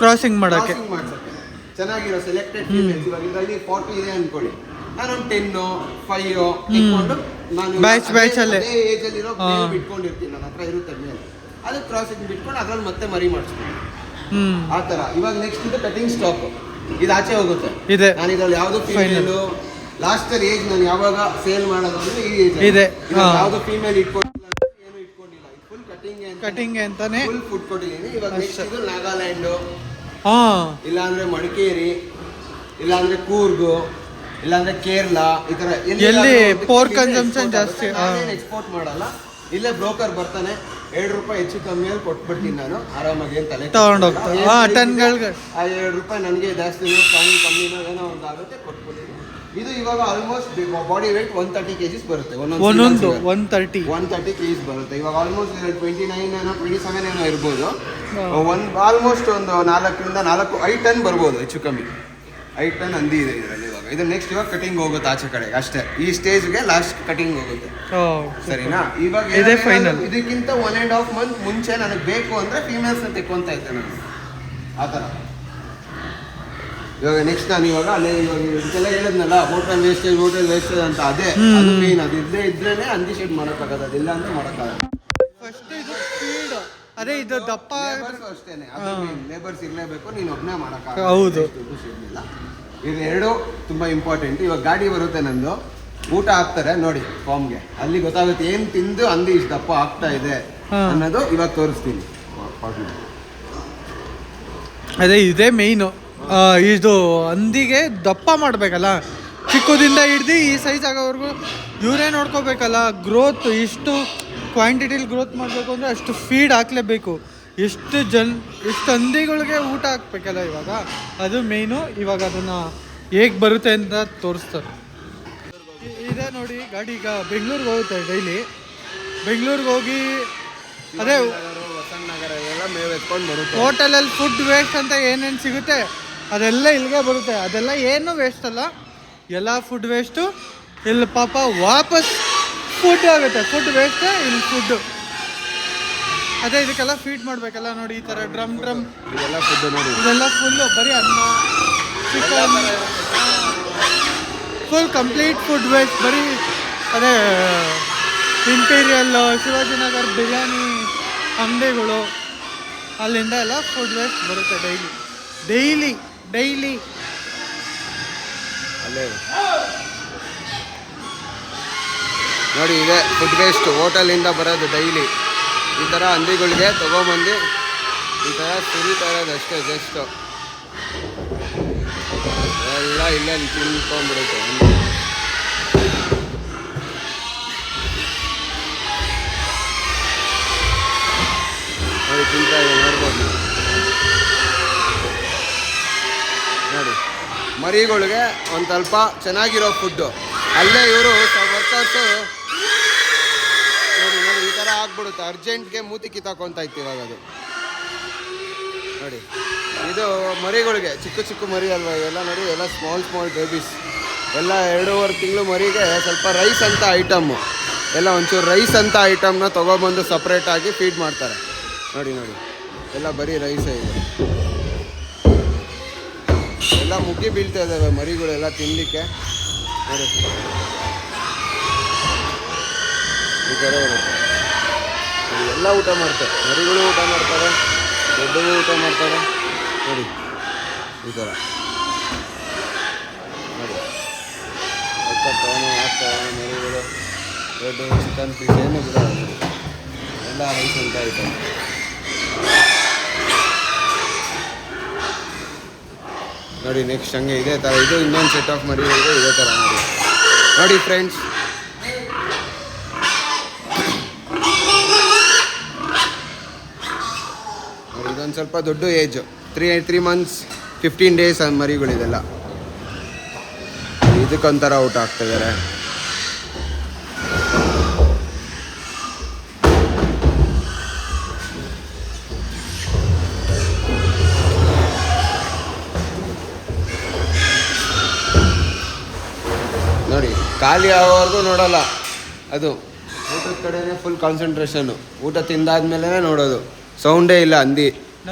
ಕ್ರಾಸಿಂಗ್ ಮಾಡೋಕ್ಕೆ, ಮಾಡ್ಸಕ್ಕೆ. ಚೆನ್ನಾಗಿರೋ ಸೆಲೆಕ್ಟೆಡ್ ಫೀಮೇಲ್ಸ್. ಇವಾಗ ಇದರಲ್ಲಿ 40 ಇದೆ ಅನ್ಕೊಳ್ಳಿ, ನಾನೊಂದು 10 5 ಇಟ್ಕೊಂಡು ನಾನು ಬ್ಯಾಚ್ ಅಲ್ಲೇ ಏಜ್ ಅಲ್ಲಿರೋ ಬಿಟ್ಕೊಂಡಿರ್ತೀನಿ, ನನ್ನ ಹತ್ರ ಇರುತ್ತೆ ಮೇಲೆ, ಅದು ಕ್ರಾಸಿಂಗ್ ಬಿಟ್ಕೊಂಡು ಅದ್ರಲ್ಲಿ ಮತ್ತೆ ಮರಿ ಮಾಡಿಸ್ತೀನಿ ಆ ಥರ. ಇವಾಗ ನೆಕ್ಸ್ಟ್ ಇದು ಕಟಿಂಗ್ ಸ್ಟಾಕ್, ಇದು ಆಚೆ ಹೋಗುತ್ತೆ. ನಾನು ಇದ್ರಲ್ಲಿ ಯಾವುದು ಫೀಮೇಲು ಲಾಸ್ಟರ್ ಏಜ್ ನಾನು ಯಾವಾಗ ಸೇಲ್ ಮಾಡೋದು ಅಂದ್ರೆ ಈ ಏಜ್ ಇದೆ. ಯಾವುದು ಫೀಮೇಲ್ ಇಟ್ಕೊಂಡಿಲ್ಲ, ಏನು ಇಟ್ಕೊಂಡಿಲ್ಲ, ಫುಲ್ ಕಟಿಂಗ್ ಅಂತಾನೆ ಫುಲ್ ಫುಡ್ ಕೊಟ್ಟಿದ್ದೀನಿ. ಇವಾಗ ನೆಕ್ಸ್ಟ್ ಇದು ನಾಗಾಲ್ಯಾಂಡು, ಇಲ್ಲಾಂದ್ರೆ ಮಡಿಕೇರಿ, ಇಲ್ಲಾಂದ್ರೆ ಕೂರ್ಗು, ಇಲ್ಲಾಂದ್ರೆ ಕೇರಳ, ಈ ತರ ಎಲ್ಲಿ ಪೋರ್ ಕನ್ಸಂಪ್ಷನ್ ಜಾಸ್ತಿ ಎಕ್ಸ್ಪೋರ್ಟ್ ಮಾಡಲ್ಲ. ಇಲ್ಲೇ ಬ್ರೋಕರ್ ಬರ್ತಾನೆ, 2 ರೂಪಾಯಿ ಹೆಚ್ಚು ಕಮ್ಮಿಯಲ್ಲಿ ಕೊಟ್ಬಿಡ್ತೀನಿ ನಾನು ಆರಾಮಾಗಿ ಅಂತ ತಲೆ ತಗೊಂಡೋಗ್ತಾರೆ. ಆ 2 ರೂಪಾಯಿ ನನಗೆ ಜಾಸ್ತಿನೋ ಕಮ್ಮಿನೋ ಏನೋ ಒಂದು ಆಗುತ್ತೆ ಕೊಟ್ಬಿಡ್ತೀನಿ. ಇದು ಇವಾಗ ಆಲ್ಮೋಸ್ಟ್ ಬಾಡಿ ವೇಟ್ 130 kgs ಬರುತ್ತೆ, ಒಂದೊಂದು 130 kgs ಬರುತ್ತೆ. ಇವಾಗ ಆಲ್ಮೋಸ್ಟ್ 29 ಏನೋ 27 ಏನೋ ಇರ್ಬೋದು. ಆಲ್ಮೋಸ್ಟ್ ಒಂದು 5 ಟನ್ ಬರ್ಬೋದು ಹೆಚ್ಚು ಕಮ್ಮಿ. 5 ಟನ್ ಹಂದಿ ಇದೆ ಇದರಲ್ಲಿ. ಇದು ನೆಕ್ಸ್ಟ್ ಇವಾಗ ಕಟಿಂಗ್ ಹೋಗುತ್ತೆ ಆಚೆ ಕಡೆ ಅಷ್ಟೇ, ಈ ಸ್ಟೇಜ್ಗೆ ಲಾಸ್ಟ್ ಕಟಿಂಗ್ ಹೋಗುತ್ತೆ. ಸರಿನಾ? ಇವಾಗ ಇದಕ್ಕಿಂತ 1.5 ಮಂತ್ ಮುಂಚೆ ನನಗೆ ಬೇಕು ಅಂದ್ರೆ ಫೀಮೇಲ್ಸ್ ತೆಕ್ಕೊಂತ ಇದ್ದೆ ನಾನು ಆ ಥರ. ಇವಾಗ ನೆಕ್ಸ್ಟ್ ನಾನು ಇವಾಗ ಅಲ್ಲೇ ಇವಾಗ ಇದಕ್ಕೆಲ್ಲ ಹೇಳಿದ್ನಲ್ಲ ಹೋಟೆಲ್ ವೇಸ್ಟೇಜ್ ಅಂತ, ಅದೇ ಅದು ಮೇನ್. ಅದು ಇದ್ರೇನೆ ಹಂದಿ ಶೆಡ್ ಮಾಡೋಕ್ಕಾಗದು, ಅದಿಲ್ಲ ಅಂದ್ರೆ ಮಾಡೋಕ್ಕಾಗಲ್ಲ. ಅದೇ ಇದು ದಪ್ಪ ಅಷ್ಟೇನೆ, ಲೇಬರ್ಸ್ ಇರಲೇಬೇಕು, ನೀನು ಒಬ್ಬನೇ ಮಾಡೋಕ್ಕಾಗಲ್ಲ. ಹೌದು, ಇದು ಎರಡು ತುಂಬಾ ಇಂಪಾರ್ಟೆಂಟ್. ಇವಾಗ ಗಾಡಿ ಬರುತ್ತೆ ನಂದು, ಊಟ ಹಾಕ್ತಾರೆ ನೋಡಿ ಫಾರ್ಮ್ಗೆ, ಅಲ್ಲಿ ಗೊತ್ತಾಗುತ್ತೆ ಏನ್ ತಿಂದು ಹಂದಿ ಇಷ್ಟು ದಪ್ಪ ಆಗ್ತಾ ಇದೆ ಅನ್ನೋದು. ಇವಾಗ ತೋರಿಸ್ತೀನಿ. ಅದೇ ಇದೇ ಮೇಯ್ನು. ಇದು ಹಂದಿಗೆ ದಪ್ಪ ಮಾಡಬೇಕಲ್ಲ, ಚಿಕ್ಕದಿಂದ ಹಿಡ್ದು ಈ ಸೈಜ್ ಆಗೋವರೆಗೂ ಇವರೇ ನೋಡ್ಕೋಬೇಕಲ್ಲ. ಗ್ರೋತ್ ಇಷ್ಟು ಕ್ವಾಂಟಿಟಿಲಿ ಗ್ರೋತ್ ಮಾಡಬೇಕು ಅಂದರೆ ಅಷ್ಟು ಫೀಡ್ ಹಾಕ್ಲೇಬೇಕು. ಎಷ್ಟು ಹಂದಿಗಳಿಗೆ ಊಟ ಹಾಕ್ಬೇಕಲ್ಲ ಇವಾಗ, ಅದು ಮೇಯ್ನು. ಇವಾಗ ಅದನ್ನು ಹೇಗೆ ಬರುತ್ತೆ ಅಂತ ತೋರಿಸ್ತಾರೆ. ಇದೇ ನೋಡಿ ಗಾಡಿ ಈಗ ಬೆಂಗಳೂರಿಗೆ ಹೋಗುತ್ತೆ ಡೈಲಿ. ಬೆಂಗಳೂರಿಗೆ ಹೋಗಿ ಅದೇ ಹೊಸನಗರ ಎಲ್ಲ ಮೇವು ಎತ್ಕೊಂಡು ಬರುತ್ತೆ. ಹೋಟೆಲಲ್ಲಿ ಫುಡ್ ವೇಸ್ಟ್ ಅಂತ ಏನೇನು ಸಿಗುತ್ತೆ ಅದೆಲ್ಲ ಇಲ್ಲಿಗೆ ಬರುತ್ತೆ. ಅದೆಲ್ಲ ಏನು ವೇಸ್ಟ್ ಅಲ್ಲ, ಎಲ್ಲ ಫುಡ್ ವೇಸ್ಟು ಇಲ್ಲಿ ಪಾಪ ವಾಪಸ್ ಫುಡ್ ಆಗುತ್ತೆ. ಫುಡ್ ವೇಸ್ಟ್, ಇಲ್ಲಿ ಫುಡ್ಡು. ಅದೇ ಇದಕ್ಕೆಲ್ಲ ಫೀಡ್ ಮಾಡಬೇಕಲ್ಲ ನೋಡಿ, ಈ ಥರ ಡ್ರಮ್ ಇದೆಲ್ಲ ಫುಡ್ ನೋಡಿ, ಇದೆಲ್ಲ ಫುಲ್ಲು ಬರೀ ಅನ್ನ, chicken, full complete food waste. ಬರೀ ಅದೇ ಇಂಪೀರಿಯಲ್, ಶಿವಾಜಿನಗರ್ ಬಿರಿಯಾನಿ ಅಂಗಡಿಗಳು, ಅಲ್ಲಿಂದ ಎಲ್ಲ ಫುಡ್ ವೇಸ್ಟ್ ಬರುತ್ತೆ ಡೈಲಿ. ಅಲ್ಲೇ ನೋಡಿ, ಇದೆ ಫುಡ್ ವೇಸ್ಟ್ ಹೋಟೆಲಿಂದ ಬರೋದು ಡೈಲಿ. ಈ ಥರ ಹಂದಿಗಳಿಗೆ ತೊಗೊಂಬಂದು ಈ ಥರ ಸುರಿತಾ ಇರೋದು ಅಷ್ಟೇ. ಜಸ್ಟ್ ಎಲ್ಲ ಇಲ್ಲೇ ತಿನ್ಕೊಂಡ್ಬಿಡುತ್ತೆ. ನೋಡಿ ತಿಂತಾ ಇದೆ, ನೋಡ್ಬೋದು ನೋಡಿ. ಮರಿಗಳಿಗೆ ಒಂದು ಸ್ವಲ್ಪ ಚೆನ್ನಾಗಿರೋ ಫುಡ್ಡು ಅಲ್ಲೇ ಇವರು ವರ್ಕರ್ಸು ನೋಡಿ ಈ ಥರ ಆಗ್ಬಿಡುತ್ತೆ. ಅರ್ಜೆಂಟ್ಗೆ ಮೂತಿ ಕಿತ್ತಾಕೊಂತ ಇತ್ತು ಇವಾಗ ಅದು ನೋಡಿ. ಇದು ಮರಿಗಳಿಗೆ ಚಿಕ್ಕ ಮರಿ ಅಲ್ವಾ ಇವೆಲ್ಲ ನೋಡಿ, ಎಲ್ಲ ಸ್ಮಾಲ್ ಬೇಬೀಸ್ ಎಲ್ಲ 2.5 ತಿಂಗಳು ಮರಿಗೆ ಸ್ವಲ್ಪ ರೈಸ್ ಅಂತ ಐಟಮ್ಮು, ಎಲ್ಲ ಒಂಚೂರು ರೈಸ್ ಅಂತ ಐಟಮ್ನ ತೊಗೊಬಂದು ಸಪ್ರೇಟಾಗಿ ಫೀಡ್ ಮಾಡ್ತಾರೆ ನೋಡಿ. ಎಲ್ಲ ಬರೀ ರೈಸೇ ಇದೆ. ಎಲ್ಲ ಮುಗ್ಗಿ ಬೀಳ್ತಾ ಇದ್ದಾವೆ ಮರಿಗಳೆಲ್ಲ ತಿನ್ನಲಿಕ್ಕೆ ನೋಡಿ. ಈ ಥರ ಇರುತ್ತೆ. ಎಲ್ಲ ಊಟ ಮಾಡ್ತಾರೆ, ಮರಿಗಳು ಊಟ ಮಾಡ್ತಾರೆ, ದೊಡ್ಡವು ಊಟ ಮಾಡ್ತಾರೆ ನೋಡಿ. ಈ ಥರ ನೋಡಿ, ಹಾಕ್ತಾರೆ ಮರಿಗಳು. ದೊಡ್ಡ ಚಿಕನ್ ಪೀಸ್ ಏನು ಬಿಡ ಎಲ್ಲ ರೈಸ್ ಅಂತ ಐಟಮ್. ನೋಡಿ ನೆಕ್ಸ್ಟ್ ಹಂಗೆ ಇದೇ ಥರ, ಇದು ಇನ್ನೊಂದು ಸೆಟ್ ಆಫ್ ಮರಿಗಳಿಗೆ ಇದೇ ಥರ ನೋಡಿ. ನೋಡಿ ಫ್ರೆಂಡ್ಸ್, ಇದೊಂದು ಸ್ವಲ್ಪ ದೊಡ್ಡ ಏಜ್, 3 months 15 days ಮರಿಗಳಿದೆಲ್ಲ. ಇದಕ್ಕೊಂಥರ ಊಟ ಹಾಕ್ತಿದ್ದಾರೆ. ನೋಡಿ, ಖಾಲಿ ಆಗೋವರೆಗೂ ನೋಡಲ್ಲ, ಅದು ಊಟದ ಕಡೆನೇ ಫುಲ್ ಕಾನ್ಸಂಟ್ರೇಷನ್ನು. ಊಟ ತಿಂದಾದ್ಮೇಲೆ ನೋಡೋದು, ಸೌಂಡೇ ಇಲ್ಲ ಹಂದಿ.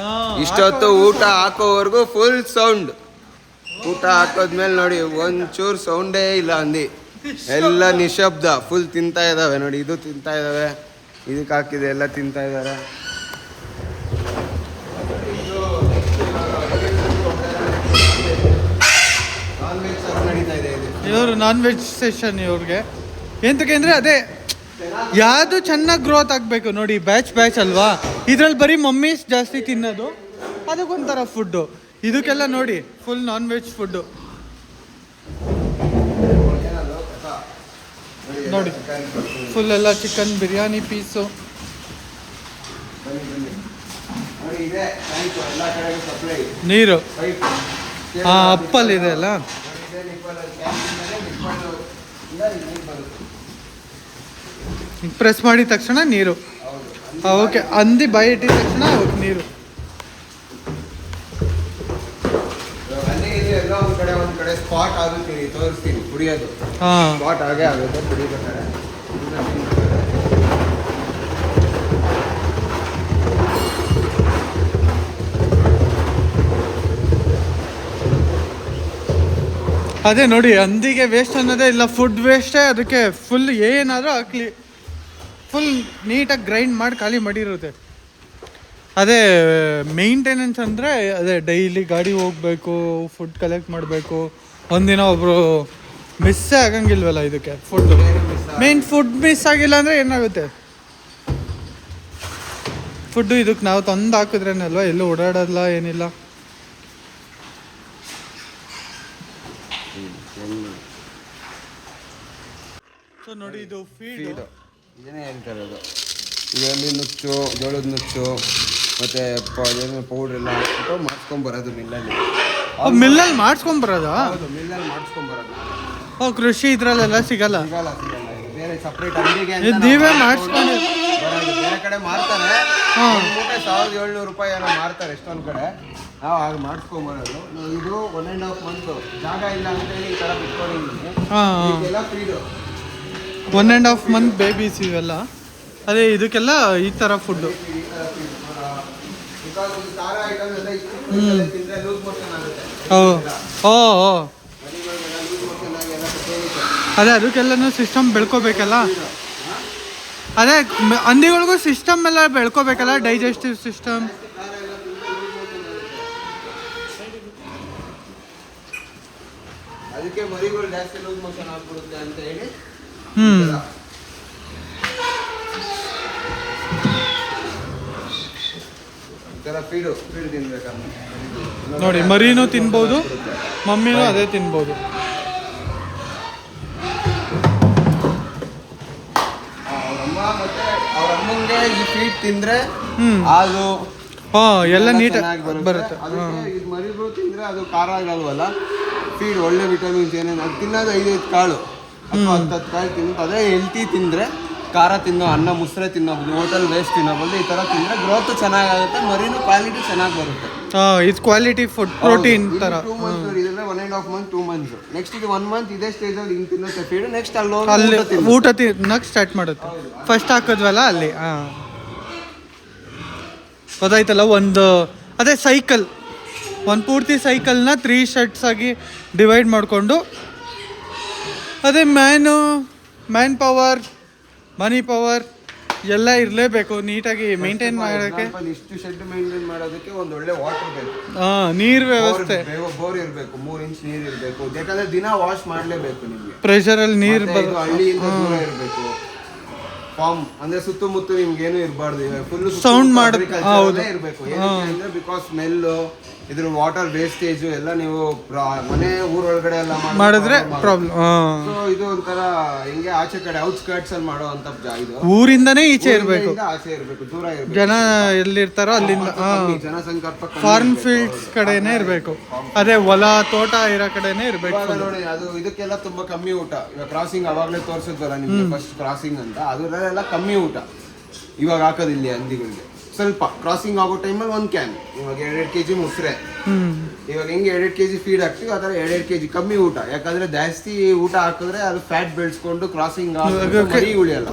ಇಷ್ಟೊತ್ತು ಊಟ ಹಾಕೋವರೆಗೂ ಫುಲ್ ಸೌಂಡ್. ಊಟ ಹಾಕೋದ್ಮೇಲೆ ನೋಡಿ ಒಂಚೂರು ಸೌಂಡೇ ಇಲ್ಲ ಹಂದಿ, ಎಲ್ಲ ನಿಶಬ್ದ, ಫುಲ್ ತಿಂತಾ ಇದ್ದಾವೆ. ನೋಡಿ, ಇದು ತಿಂತಾ ಇದ್ದಾವೆ, ಇದಕ್ಕೆ ಹಾಕಿದೆ, ಎಲ್ಲ ತಿಂತಾ ಇದ್ದಾರೆ. ಇವರು ನಾನ್ ವೆಜ್ ಸೆಷನ್ ಇವ್ರಿಗೆ ಎಂತಕ್ಕೆ ಅಂದರೆ ಅದೇ ಯಾವುದು ಚೆನ್ನಾಗಿ ಗ್ರೋತ್ ಆಗಬೇಕು. ನೋಡಿ, ಬ್ಯಾಚ್ ಅಲ್ವಾ, ಇದ್ರಲ್ಲಿ ಬರೀ ಮಮ್ಮೀಸ್ ಜಾಸ್ತಿ ತಿನ್ನೋದು, ಅದಕ್ಕೊಂಥರ ಫುಡ್ಡು. ಇದಕ್ಕೆಲ್ಲ ನೋಡಿ ಫುಲ್ ನಾನ್ ವೆಜ್ ಫುಡ್ಡು. ನೋಡಿ, ಫುಲ್ ಎಲ್ಲ ಚಿಕನ್ ಬಿರಿಯಾನಿ ಪೀಸು. ನೀರು ಅಪ್ಪಲ್ ಇದೆ ಅಲ್ಲ, ಪ್ರೆಸ್ ಮಾಡಿದ ತಕ್ಷಣ ನೀರು. ಓಕೆ, ಹಂದಿ ಬಾಯಿ ಇಟ್ಟಿದ ತಕ್ಷಣ ನೀರು. ಒಂದ್ ಕಡೆ ಸ್ಪಾಟ್ ಆಗುತ್ತೆ, ತೋರಿಸ್ತೀನಿ ಕುಡಿಯೋದು. ಸ್ಪಾಟ್ ಆಗೇ ಆಗುತ್ತೆ ಕುಡಿಬೇಕಾದ್ರೆ. ಅದೇ ನೋಡಿ, ಹಂದಿಗೆ ವೇಸ್ಟ್ ಅನ್ನೋದೇ ಇಲ್ಲ, ಫುಡ್ ವೇಸ್ಟೇ. ಅದಕ್ಕೆ ಫುಲ್ ಏನಾದರೂ ಹಾಕ್ಲಿ, ಫುಲ್ ನೀಟಾಗಿ ಗ್ರೈಂಡ್ ಮಾಡಿ ಖಾಲಿ ಮಾಡಿರುತ್ತೆ. ಅದೇ ಮೇಂಟೆನೆನ್ಸ್ ಅಂದರೆ ಅದೇ ಡೈಲಿ ಗಾಡಿ ಹೋಗಬೇಕು, ಫುಡ್ ಕಲೆಕ್ಟ್ ಮಾಡಬೇಕು. ಒಂದಿನ ಒಬ್ಬರು ಮಿಸ್ಸೇ ಆಗಂಗಿಲ್ವಲ್ಲ ಇದಕ್ಕೆ ಫುಡ್. ಮೇನ್ ಫುಡ್ ಮಿಸ್ ಆಗಿಲ್ಲ ಅಂದರೆ ಏನಾಗುತ್ತೆ? ಫುಡ್ಡು ಇದಕ್ಕೆ ನಾವು ತಂದು ಹಾಕಿದ್ರೇನಲ್ವ, ಎಲ್ಲೂ ಓಡಾಡೋಲ್ಲ, ಏನಿಲ್ಲ. ಸೊ ನೋಡಿ, ಇದು ಫೀಡ್ ಇದೇನೇ ಹೇಳ್ತಾರೆ. ಅದು ಇದರಲ್ಲಿ ನುಚ್ಚು, ಜೋಳದ ನುಚ್ಚು ಮತ್ತು ಪೌಡ್ರೆಲ್ಲ ಹಾಕ್ಬಿಟ್ಟು ಮಾಡಿಸ್ಕೊಂಬರೋದು ಮಿಲ್ಲಲ್ಲಿ. ಮಿಲ್ಲಲ್ಲಿ ಮಾಡಿಸ್ಕೊಂಬರೋದಾ? ಹೌದು, ಮಿಲ್ಲಲ್ಲಿ ಮಾಡಿಸ್ಕೊಂಬರೋದು. ಕೃಷಿ ಇದ್ರಲ್ಲೆಲ್ಲ ಸಿಗಲ್ಲ. ಇದು ಬೇರೆ ಸಪ್ರೇಟ್ ಅಂಗಡಿಗೆ ನೀವೇ ಮಾಡಿಸ್ಕೊಂಡು ಬೇರೆ ಕಡೆ ಮಾರ್ತಾರೆ. ಮೂಟೆ 1700 ರೂಪಾಯಿ ಏನೋ ಮಾರ್ತಾರೆ ಎಷ್ಟೊಂದು ಕಡೆ. ನಾವು ಹಾಗೆ ಮಾಡಿಸ್ಕೊಂಬರೋದು. ಇದು 1.5 month ಜಾಗ ಇಲ್ಲ ಅಂತೇಳಿ ಈ ಥರ ಬಿಟ್ಕೊಂಡಿದ್ದೀನಿ. ಇದೆಲ್ಲ ಫೀಡು 1.5 month ಬೇಬೀಸ್ ಇವೆಲ್ಲ. ಅದೇ ಇದಕ್ಕೆಲ್ಲ ಈ ಥರ ಫುಡ್ಡು. ಅದೇ ಅದಕ್ಕೆಲ್ಲನೂ ಸಿಸ್ಟಮ್ ಬೆಳ್ಕೋಬೇಕಲ್ಲ. ಅದೇ ಹಂದಿಗಳಿಗೂ ಸಿಸ್ಟಮ್ ಎಲ್ಲ ಬೆಳ್ಕೋಬೇಕಲ್ಲ, ಡೈಜೆಸ್ಟಿವ್ ಸಿಸ್ಟಮ್. ಅದಕ್ಕೆ ಮರಿಗಳು ಜಾಸ್ತಿ ಲೂಸ್ ಮೋಷನ್ ಆಗ್ಬಿಡುತ್ತೆ ಅಂತ ಹೇಳಿ. ಫೀಡು ತಿನ್ಬೇಕಂತ ನೋಡಿ, ಮರಿನೂ ತಿನ್ಬೋದು, ಮಮ್ಮಿನೂ ಅದೇ ತಿನ್ಬೋದು. ಅವ್ರ ಅಮ್ಮಂಗೆ ಈ ಫೀಡ್ ತಿಂದ್ರೆ ಅದು ಎಲ್ಲ ನೀಟಾಗಿ ಬರುತ್ತೆ. ಅದಕ್ಕೆ ಮರಿಗಳು ತಿಂದ್ರೆ ಅದು ಖಾರ ಆಗಲ್ವಲ್ಲ, ಫೀಡ್ ಒಳ್ಳೆ ವಿಟಮಿನ್ಸ್ ಏನೇನು ಅದು ತಿನ್ನೋದು 5 ಕಾಳು ಅಥವಾ 10 ಕಾಳು ತಿನ್ನೋದು. ಅದೇ ಹೆಲ್ತಿ ತಿಂದರೆ, ಖಾರ ತಿನ್ನೋ, ಅನ್ನ ಮುಸ್ರೆ ತಿನ್ನೋದು, ಹೋಟೆಲ್ ವೇಸ್ಟ್ ತಿನ್ನೋದು, ಈ ಥರ ತಿಂದರೆ ಗ್ರೋತ್ ಚೆನ್ನಾಗಾಗುತ್ತೆ, ಮರಿನೂ ಕ್ವಾಲಿಟಿ ಚೆನ್ನಾಗಿ ಬರುತ್ತೆ. ಇದು ಕ್ವಾಲಿಟಿ ಫುಡ್, ಪ್ರೋಟೀನ್ ಥರ. 2 months ಇದ್ರೆ 1.5 month 2 months. ನೆಕ್ಸ್ಟ್ ಇದು 1 month ಇದೇ ಸ್ಟೇಜಲ್ಲಿ ಹಿಂಗೆ ತಿನ್ನುತ್ತೆ ಫೀಡ್. ನೆಕ್ಸ್ಟ್ ಅಲ್ಲಿ ಊಟ ತಿನ್ನಕ್ಕೆ ಸ್ಟಾರ್ಟ್ ಮಾಡುತ್ತೆ. ಫಸ್ಟ್ ಹಾಕಿದ್ವಲ್ಲ ಅಲ್ಲಿ. ಗೊತ್ತಾಯ್ತಲ್ಲ, ಒಂದು ಅದೇ ಸೈಕಲ್, ಒಂದು ಪೂರ್ತಿ ಸೈಕಲ್ನ 3 sets ಆಗಿ ಡಿವೈಡ್ ಮಾಡಿಕೊಂಡು, ಅದೇ ಮ್ಯಾನ್ ಪವರ್, ಮನಿ ಪವರ್ ಎಲ್ಲ ಇರಲೇಬೇಕು ನೀಟಾಗಿ ಮೇಂಟೈನ್ ಮಾಡೋಕ್ಕೆ. ಇಷ್ಟು ಶೆಡ್ ಮೇಂಟೈನ್ ಮಾಡೋದಕ್ಕೆ ಒಂದು ಒಳ್ಳೆ ವಾಟರ್ ಬೇಕು, ನೀರು ವ್ಯವಸ್ಥೆ, ಬೋರ್ ಇರಬೇಕು, 3 inch ನೀರು ಇರಬೇಕು. ಯಾಕಂದ್ರೆ ದಿನ ವಾಶ್ ಮಾಡಲೇಬೇಕು ನಿಮಗೆ. ಪ್ರೆಷರಲ್ಲಿ ನೀರು ಹಳ್ಳಿಯಿಂದ ದೂರ ಇರಬೇಕು. ಫಾರ್ಮ್ ಅಂದ್ರೆ ಸುತ್ತಮುತ್ತ ನಿಮ್ಗೆ ಏನು ಇರಬಾರ್ದು, ಫುಲ್ ಸೌಂಡ್ ಇರಬೇಕು. ಬಿಕಾಸ್ ಸ್ಮೆಲ್ ಇದ್ರ ವಾಟರ್ ವೇಸ್ಟೇಜ್ ಎಲ್ಲ ನೀವು ಮನೆ ಊರೊಳಗಡೆ ಎಲ್ಲ ಮಾಡಿದ್ರೆ ಪ್ರಾಬ್ಲಮ್. ಸೊ ಇದು ಒಂಥರ ಹಿಂಗೆ ಆಚೆ ಕಡೆ ಔಟ್ಸ್ಕರ್ಟ್ಸ್ ಅಲ್ಲಿ ಮಾಡೋ ಅಂತ ಇದು ಊರಿಂದನೇ ಈಚೆ ಇರಬೇಕು, ಆಚೆ ಇರಬೇಕು, ದೂರ ಇರಬೇಕು. ಜನ ಎಲ್ಲಿರ್ತಾರೋ ಅಲ್ಲಿಂದ ಜನಸಂಪರ್ಕ ಫಾರ್ಮ್ ಫೀಲ್ಡ್ಸ್ ಕಡೆನೇ ಇರಬೇಕು, ಅದೇ ಹೊಲ ತೋಟ ಇರೋ ಕಡೆನೇ ಇರಬೇಕು. ನೋಡಿ ಅದು ಇದಕ್ಕೆಲ್ಲ ತುಂಬಾ ಕಮ್ಮಿ ಊಟ. ಇವಾಗ ಕ್ರಾಸಿಂಗ್ ಅವಾಗಲೇ ತೋರಿಸಿದ್ವಲ್ಲ ನಿಮ್ಗೆ ಫಸ್ಟ್ ಕ್ರಾಸಿಂಗ್ ಅಂತ, ಅದರಲ್ಲೆಲ್ಲ ಕಮ್ಮಿ ಊಟ ಇವಾಗ ಹಾಕೋದಿಲ್ಲ ಹಂದಿಗಳಿಗೆ. ಸ್ವಲ್ಪ ಕ್ರಾಸಿಂಗ್ ಆಗೋ ಟೈಮಲ್ಲಿ 1 ಕ್ಯಾನ್, ಇವಾಗ 2 kg ಮೊಸರೆ, ಇವಾಗ ಹೆಂಗೆ 2 kg ಫೀಡ್ ಹಾಕ್ತೀವಿ ಆ ಥರ 2 kg ಕಮ್ಮಿ ಊಟ. ಯಾಕಂದ್ರೆ ಜಾಸ್ತಿ ಊಟ ಹಾಕಿದ್ರೆ ಅದು ಫ್ಯಾಟ್ ಬೆಳೆಸ್ಕೊಂಡು ಕ್ರಾಸಿಂಗ್ ಮರಿ ಉಳಿಯಲ್ಲ,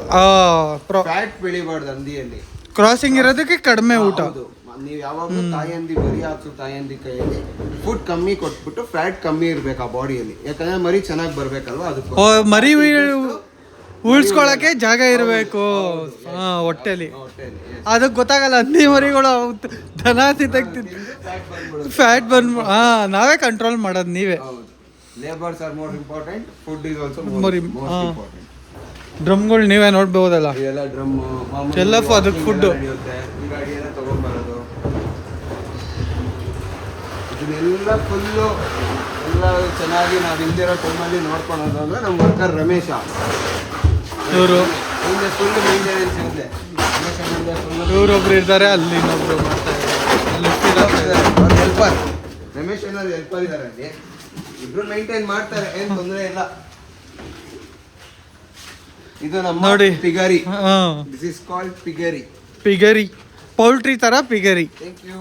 ಫ್ಯಾಟ್ ಬೆಳಿಬಾರ್ದು ಹಂದಿಯಲ್ಲಿ. ಕ್ರಾಸಿಂಗ್ ಇರೋದಕ್ಕೆ ಕಡಿಮೆ ಊಟ. ನೀವು ಯಾವಾಗಲೂ ತಾಯಂದಿ ಮರಿ ಹಾಕ್ಸು ತಾಯಂದಿ ಕೈಯಲ್ಲಿ ಫುಡ್ ಕಮ್ಮಿ ಕೊಟ್ಬಿಟ್ಟು ಫ್ಯಾಟ್ ಕಮ್ಮಿ ಇರ್ಬೇಕು ಆ ಬಾಡಿಯಲ್ಲಿ, ಯಾಕಂದ್ರೆ ಮರಿ ಚೆನ್ನಾಗಿ ಬರ್ಬೇಕಲ್ವಾ. ಅದಕ್ಕೆ ಮರಿ ಉಳಿಸ್ಕೊಳಕ್ಕೆ ಜಾಗ ಇರಬೇಕು ಹೊಟ್ಟೆಲಿ. ಅದಕ್ಕೆ ಗೊತ್ತಾಗಲ್ಲ, ಹಂದಿ ಮರಿಗಳು ದನ ತೆಗ್ತಿದ್ದು ಫ್ಯಾಟ್ ಬಂದ್ ನಾವೇ ಕಂಟ್ರೋಲ್ ಮಾಡೋದು. ನೀವೇ labours are more important, food is also more important. ಡ್ರಮ್ಗಳು ನೀವೇ ನೋಡ್ಬೋದಲ್ಲ, ಎಲ್ಲ ಡ್ರಮ್ ಎಲ್ಲ ಅದಕ್ಕೆ ಫುಡ್ ಗಾಡಿಯೆಲ್ಲ ತಗೊಂಡ್ಬರೋದು. ಇದನ್ನೆಲ್ಲ ಫುಲ್ಲು ಎಲ್ಲ ಚೆನ್ನಾಗಿ ನಾವು ಇಲ್ದಿರೋ ಟೈಮಲ್ಲಿ ನೋಡ್ಕೊಳೋದು ಅಂದ್ರೆ ನಮ್ಮ ವರ್ಕರ್ ರಮೇಶ. ಇವರು ಹಿಂದೆ ಫುಲ್ ಮೇಂಟೆನೆನ್ಸ್ ಇದೆ. ಇವರೊಬ್ರು ಇದ್ದಾರೆ, ಅಲ್ಲಿ ಇನ್ನೊಬ್ರು ಮಾಡ್ತಾರೆ, ಅಲ್ಲಿ ಹೆಲ್ಪರ್ ರಮೇಶ್ ಅನ್ನೋರು ಹೆಲ್ಪರ್ ಇದ್ದಾರೆ, ಅಲ್ಲಿ ಇಬ್ರು ಮೇಂಟೈನ್ ಮಾಡ್ತಾರೆ, ಏನು ತೊಂದರೆ ಇಲ್ಲ. ಇದು ನಮ್ಮ ನೋಡಿ piggery. This is called piggery. Piggery, poultry ತರ ಪಿಗರಿ. Thank you.